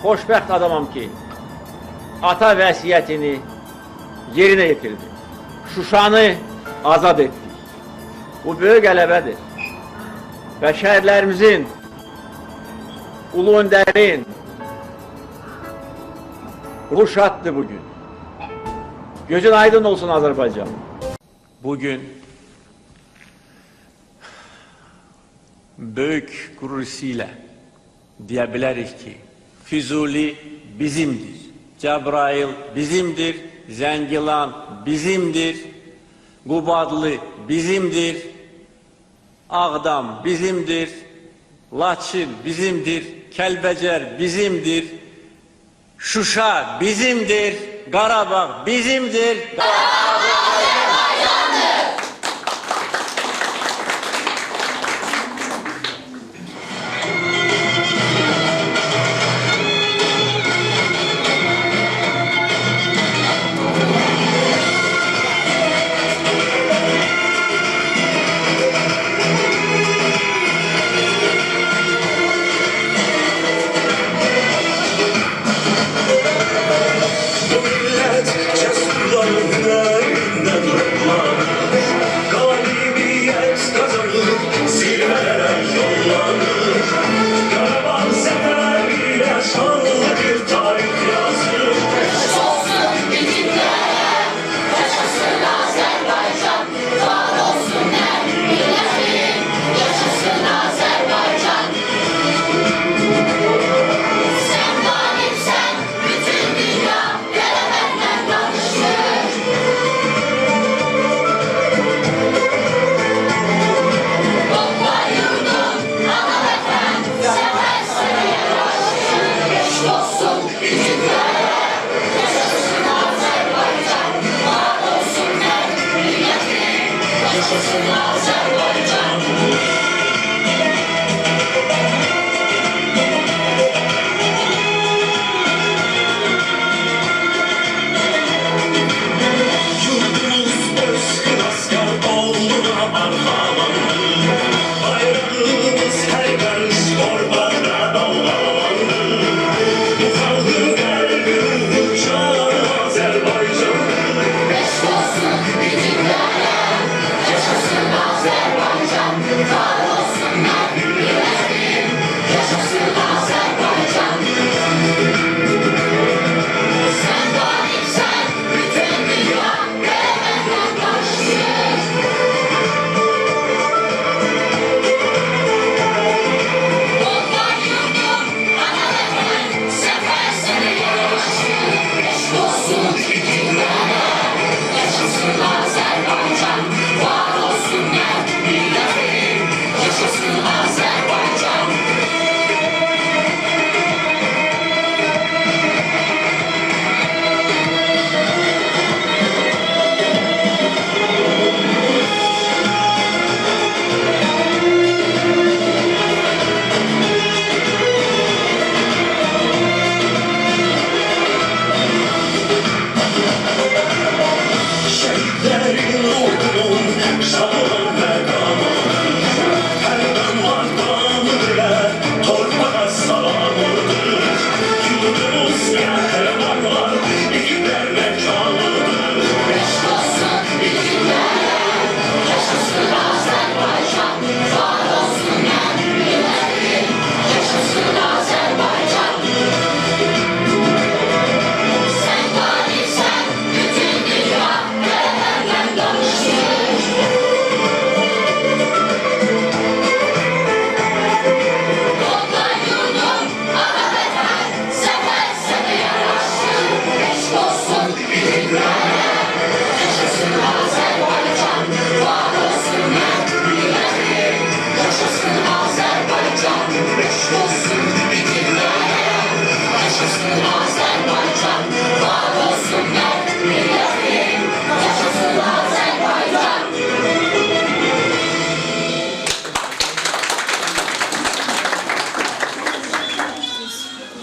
Xoşbəxt adamam ki, ata vəsiyyətini yerinə yetirdi. Şuşanı azad etdik. Bu böyük qələbədir. Və şəhərlərimizin, ulu öndərin ruh şaddır bugün. Gözün aydın olsun Azərbaycan. Bugün böyük qürur hissi ilə deyə bilərik ki, Füzuli bizimdir, Cəbrayıl bizimdir, Zəngilan bizimdir, Qubadlı bizimdir, Ağdam bizimdir, Laçın bizimdir, Kəlbəcər bizimdir, Şuşa bizimdir, Qarabağ bizimdir. Bu millet cesurlarına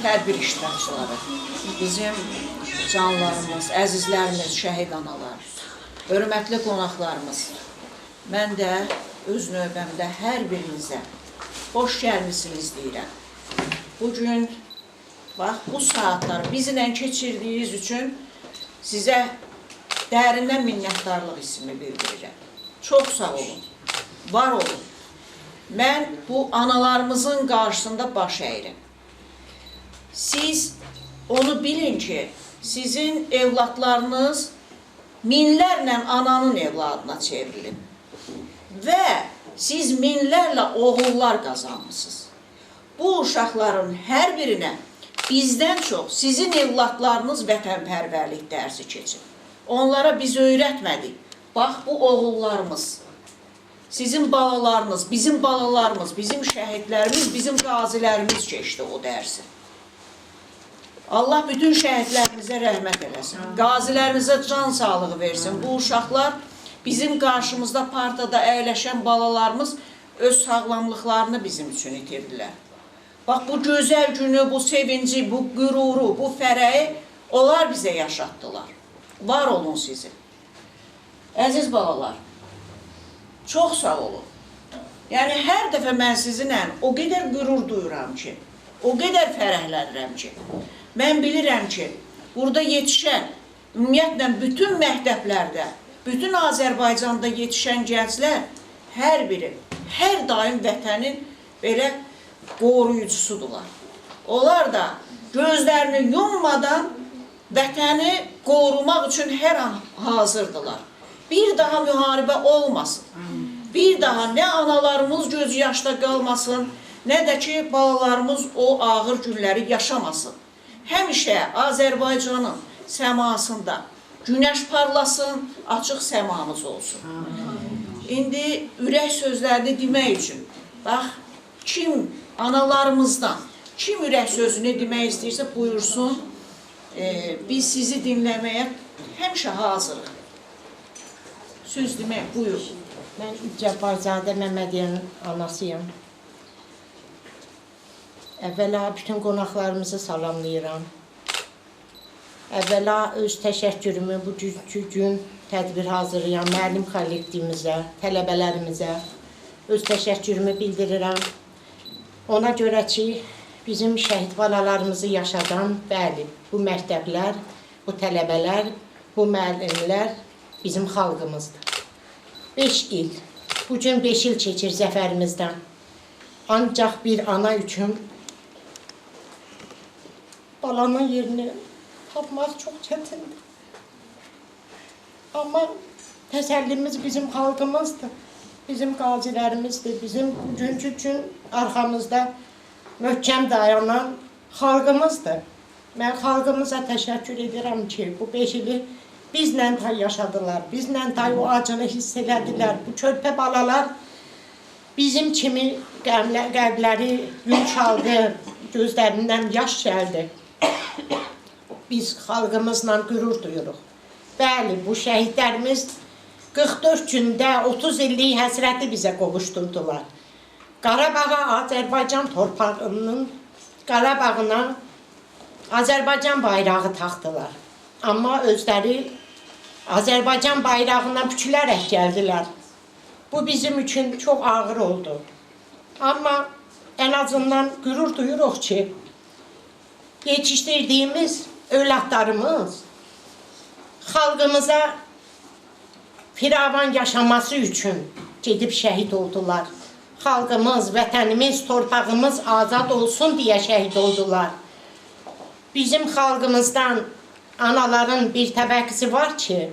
tədbir iştirakçıları, bizim canlarımız, əzizlərimiz, şəhid analar, hörmətli qonaqlarımız, mən də öz növbəmdə hər birinizə xoş gəlmisiniz deyirəm. Bugün, bax, bu saatları bizlə keçirdiyiniz üçün sizə dərindən minnətdarlıq hissimi bildirirəm. Çox sağ olun, var olun. Mən bu analarımızın qarşısında baş əyirəm. Siz onu bilin ki, sizin evlatlarınız minlərlə ananın evladına çevrilib və siz minlərlə oğullar qazanmışsınız. Bu uşaqların hər birinə bizdən çox sizin evlatlarınız vətənpərvərlik dərsi keçib. Onlara biz öyrətmədik. Bax, bu oğullarımız, sizin balalarınız, bizim balalarımız, bizim şəhidlərimiz, bizim qazilərimiz keçdi o dərsi. Allah bütün şəhidlərimizə rəhmət eləsin. Qazilərimizə can sağlığı versin. Bu uşaqlar bizim qarşımızda partada əyləşən balalarımız öz sağlamlıqlarını bizim üçün itirdilər. Bax, bu gözəl günü, bu sevinci, bu qüruru, bu fərəyi onlar bizə yaşatdılar. Var olun sizin. Əziz balalar, çox sağ olun. Yəni, hər dəfə mən sizinlə o qədər qürur duyuram ki, o qədər fərəhlənirəm ki, mən bilirəm ki, burada yetişən, ümumiyyətlə bütün məktəblərdə, bütün Azərbaycanda yetişən gənclər hər biri, hər daim vətənin belə qoruyucusudurlar. Onlar da gözlərini yummadan vətəni qorumaq üçün hər an hazırdılar. Bir daha müharibə olmasın. Bir daha nə analarımız göz yaşda qalmasın, nə də ki, balalarımız o ağır günləri yaşamasın. Həmişə Azərbaycanın səmasında günəş parlasın, açıq səmamız olsun. İndi ürək sözlərini demək üçün, bax, kim analarımızdan, kim ürək sözünü demək istəyirsə buyursun, biz sizi dinləməyə həmişə hazırıq. Söz demək, buyur. Mən Cəbbarzadə Məmmədiyənin anasıyam. Əvvəla bütün qonaqlarımızı salamlayıram. Əvvəla öz təşəkkürümü bu gün tədbir hazırlayan müəllim kollektivimizə, tələbələrimizə öz təşəkkürümü bildirirəm. Ona görə ki, bizim şəhid balalarımızı yaşadan, bəli, bu məktəblər, bu tələbələr, bu müəllimlər bizim xalqımızdır. 5 il, bugün 5 il keçir zəfərimizdən. Ancaq bir ana üçün balanın yerini tapmaq çox çətindir. Amma təsəllimiz bizim xalqımızdır, bizim qazilərimizdir, bizim bugünkü gün arxamızda möhkəm dayanan xalqımızdır. Mən xalqımıza təşəkkür edirəm ki, bu 5 ili bizlə tay yaşadılar, bizlə tay o acını hiss elədilər. Bu körpə balalar bizim kimi qəlbləri yumşaldı, gözlərindən yaş gəldi. Biz xalqımızla qürur duyuruq. Bəli, bu şəhidlərimiz 44 gündə 30 illik həsrəti bizə qovuşdurdular. Qarabağa Azərbaycan torpağının Qarabağına Azərbaycan bayrağı taxdılar. Amma özləri Azərbaycan bayrağına bükülərək gəldilər. Bu bizim üçün çox ağır oldu. Amma ən azından qürur duyuruq ki, yetişdirdiyimiz övladlarımız xalqımıza firavan yaşaması üçün gedib şəhid oldular. Xalqımız, vətənimiz, torpağımız azad olsun deyə şəhid oldular. Bizim xalqımızdan anaların bir təbəqisi var ki,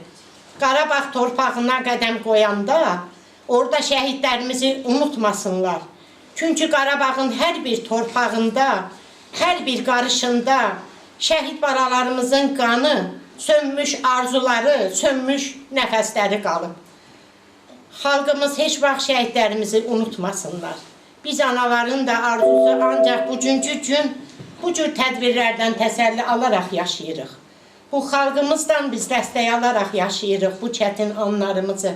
Qarabağ torpağına qədəm qoyanda orada şəhidlərimizi unutmasınlar. Çünki Qarabağın hər bir torpağında, hər bir qarışında şəhid balalarımızın qanı, sönmüş arzuları, sönmüş nəfəsləri qalıb. Xalqımız heç vaxt şəhidlərimizi unutmasınlar. Biz anaların da arzusu ancaq bugünkü gün bu cür tədbirlərdən təsəlli alaraq yaşayırıq. Bu xalqımızdan biz dəstək alaraq yaşayırıq bu çətin anlarımızı.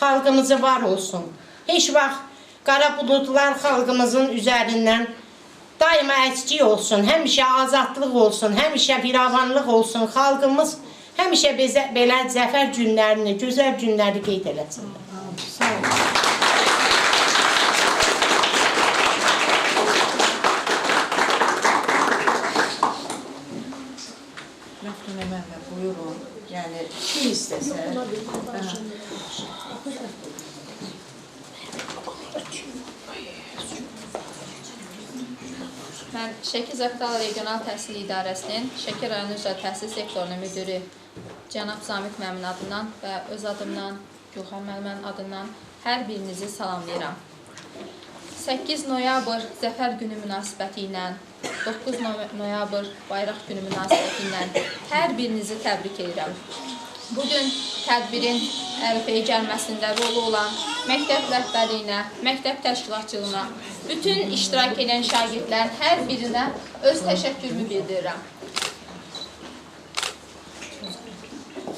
Xalqımızı var olsun. Heç vaxt qara buludlar xalqımızın üzərindən daima əski olsun, həmişə azadlıq olsun, həmişə firavanlıq olsun, xalqımız həmişə belə zəfər günlərini, gözəl günləri qeyd eləsinlər. Sağ olun. Məftun Əmənlə buyurun, yəni kim istəsə. Mən Şəki Zaqatala Regional Təhsil İdarəsinin Şəki Rayonu Üzrə Təhsil Sektorunun müdürü cənab Zamiq müəllimin adından və öz adımdan, Gülxan müəllimin adından hər birinizi salamlayıram. 8 noyabr Zəfər günü münasibəti ilə, 9 noyabr Bayraq günü münasibəti ilə hər birinizi təbrik edirəm. Bugün tədbirin ərəfəyə gəlməsində rolu olan məktəb rəhbərliyinə, məktəb təşkilatçılığına, bütün iştirak edən şagirdlərin hər birinə öz təşəkkürümü bildirirəm.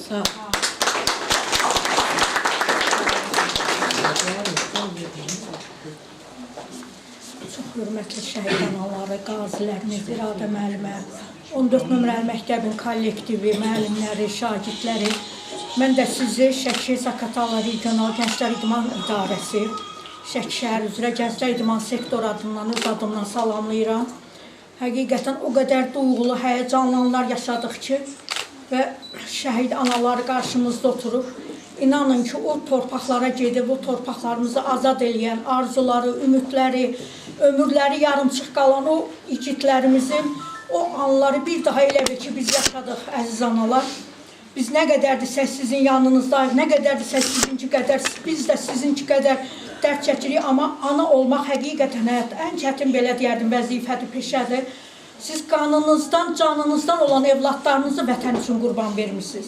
Sağ ol. Çox hörmətli şəhid anaları, qazilərimiz, İradə müəllimə, 14 nömrəli məktəbin kollektivi, müəllimləri, şagirdləri, mən də sizi Şəki Zaqatala Regional Gənclər İdman İdarəsi, Şəki şəhər üzrə Gənclər İdman sektor adından, öz adımdan salamlayıram. Həqiqətən o qədər duyğulu, həyəcanlı anlar yaşadıq ki, və şəhid anaları qarşımızda oturub. İnanın ki, o torpaqlara gedib, o torpaqlarımızı azad eləyən arzuları, ümidləri, ömürləri yarımçıq qalan o igidlərimizin o anları bir daha elə bil ki, biz yaşadıq, əziz analar. Biz nə qədərdirsə sizin yanınızdayıq, nə qədərdirsə sizinki qədər, biz də sizinki qədər dərd çəkirik. Amma ana olmaq həqiqətən həyatda ən çətin, belə deyərdim, vəzifədir, peşədir. Siz qanınızdan, canınızdan olan evladlarınızı vətən üçün qurban vermişsiniz.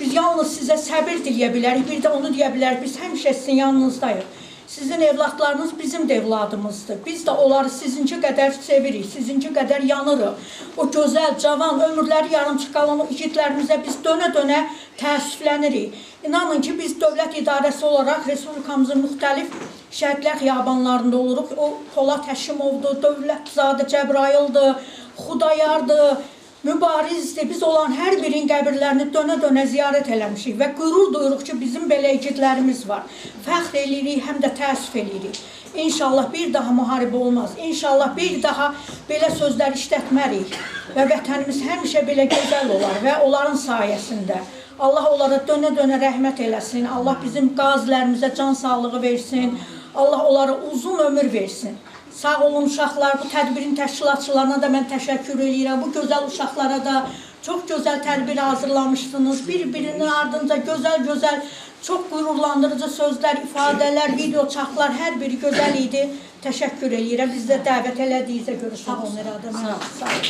Biz yalnız sizə səbir diləyə bilərik, bir də onu deyə bilərik, biz həmişə sizin yanınızdayıq. Sizin evladlarınız bizim də evladımızdır. Biz də onları sizinki qədər sevirik, sizinki qədər yanırıq. O gözəl, cavan, ömürləri yarımçıq qalan o igidlərimizə biz dönə-dönə təəssüflənirik. İnanın ki, biz dövlət idarəsi olaraq Respublikamızın müxtəlif şəhidlər xiyabanlarında oluruq. O Polad Həşimovdur, Dövlətzadə Cəbrayıldır, Xudayardır, mübarizdir. Biz olan hər birin qəbirlərini dönə-dönə ziyarət eləmişik və qürur duyuruq ki, bizim belə igidlərimiz var. Fəxr eləyirik, həm də təəssüf eləyirik. İnşallah bir daha müharibə olmaz. İnşallah bir daha belə sözlər işlətmərik və vətənimiz həmişə belə gözəl olar və onların sayəsində. Allah onlara dönə-dönə rəhmət eləsin. Allah bizim qazilərimizə can sağlığı versin. Allah onlara uzun ömür versin. Sağ olun uşaqlar, bu tədbirin təşkilatçılarına da mən təşəkkür edirəm. Bu gözəl uşaqlara da çox gözəl tədbir hazırlamışdınız. Bir-birinin ardınca gözəl-gözəl, çox qürurlandırıcı sözlər, ifadələr, video çarxlar, hər biri gözəl idi. Təşəkkür edirəm. Biz də dəvət elədiyinizə görə sağ olun, İradə müəllim. Sağ olun.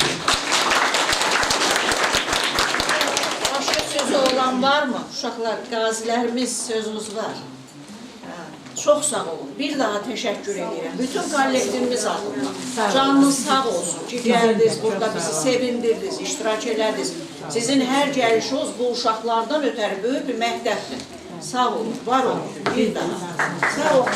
Başqa sözü olan varmı? Uşaqlar, qazilərimiz sözünüz var. Çox sağ olun. Bir daha təşəkkür edirəm. Bütün kollektivimiz adına. Canınız sağ olsun ki, gəldiniz, burada bizi sevindirdiniz, iştirak elədiniz. Sizin hər gəlişiniz bu uşaqlardan ötəri böyük bir məktəbdir. Sağ olun, var olun. Bir daha. Sağ olun.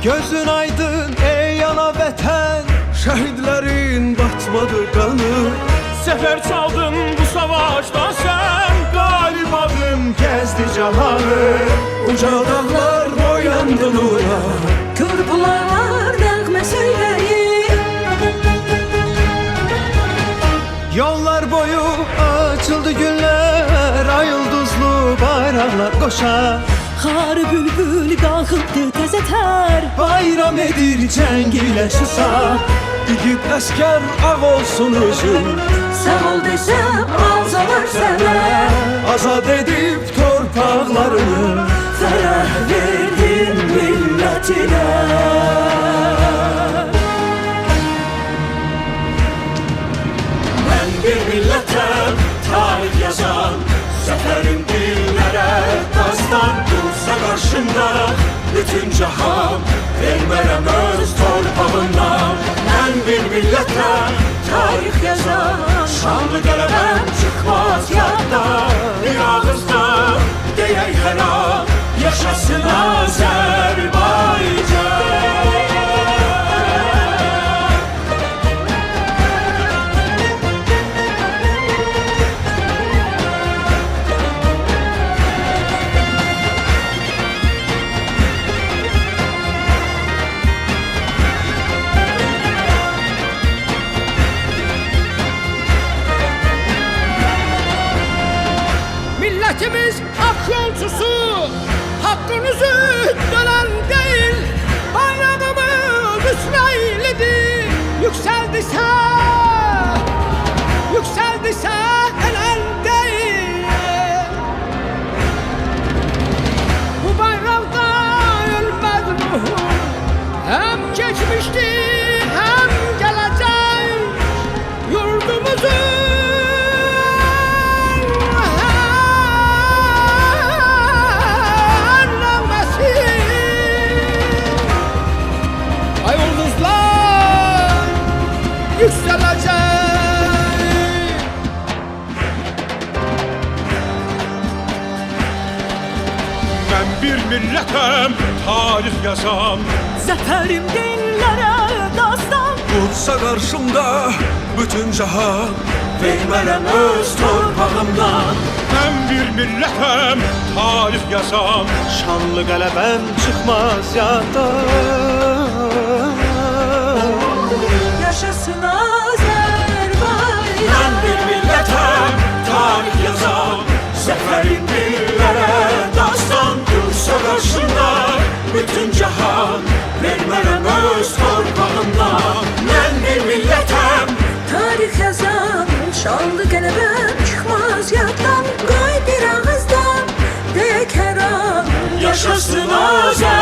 Gözün aydın ey ana vətən, şəhidlərin batmadı qanı. Zəfər çaldın bu savaşdan sən, Qalib adım gəzdi cahanı, uca dağlar boyandı nura. Körpülar nəğmə söyləyi, bayraqlar qoşar. Xarı bülbül qalxıbdı təzə tər. Bayram edir cəng ilə şüsa. İgid əskər ağ olsun üzün. Sağ ol desəm alzalar sənə. Azad edib torpaqlarını Fərəh verdin millətinə. Mən bir millətəm, tarix yazan. Zəfərim dillərə dastan. Dursa qarşımda bütün cahan. Vermərəm öz torpağından. Mən bir millətəm, tarix yazan. Şanlı qələbəm çıxmaz yadda. Bir ağızda deyək hər an. Yaşasın Azərbaycan. Millətimiz hak yolcusu, hakkınızı dönen değil. Bayrağımız İsrail'lidir. Yükseldiyse elen değil. Bu bayrakta ölmez ruhum. Hem geçmişti hem gelecek. Yurdumuzun Mən bir millətəm, tarix yazan. Zəfərim dillərə dastan. Dursa qarşımda bütün cahan. Vermərəm öz torpağımdan. Mən bir millətəm, tarix yazan. Şanlı qələbəm çıxmaz yaddan. Yaşasın Azərbaycan. Mən bir millətəm, tarix yazan. Zəfərim dillərə dastan. Dursa qarşımda bütün cahan. Vermərəm öz torpağımdan. Mən bir millətəm, tarix yazan. Şanlı qələbəm çıxmaz yaddan. Qoy bir ağızdan deyək hər an. yaşasın Azərbaycan.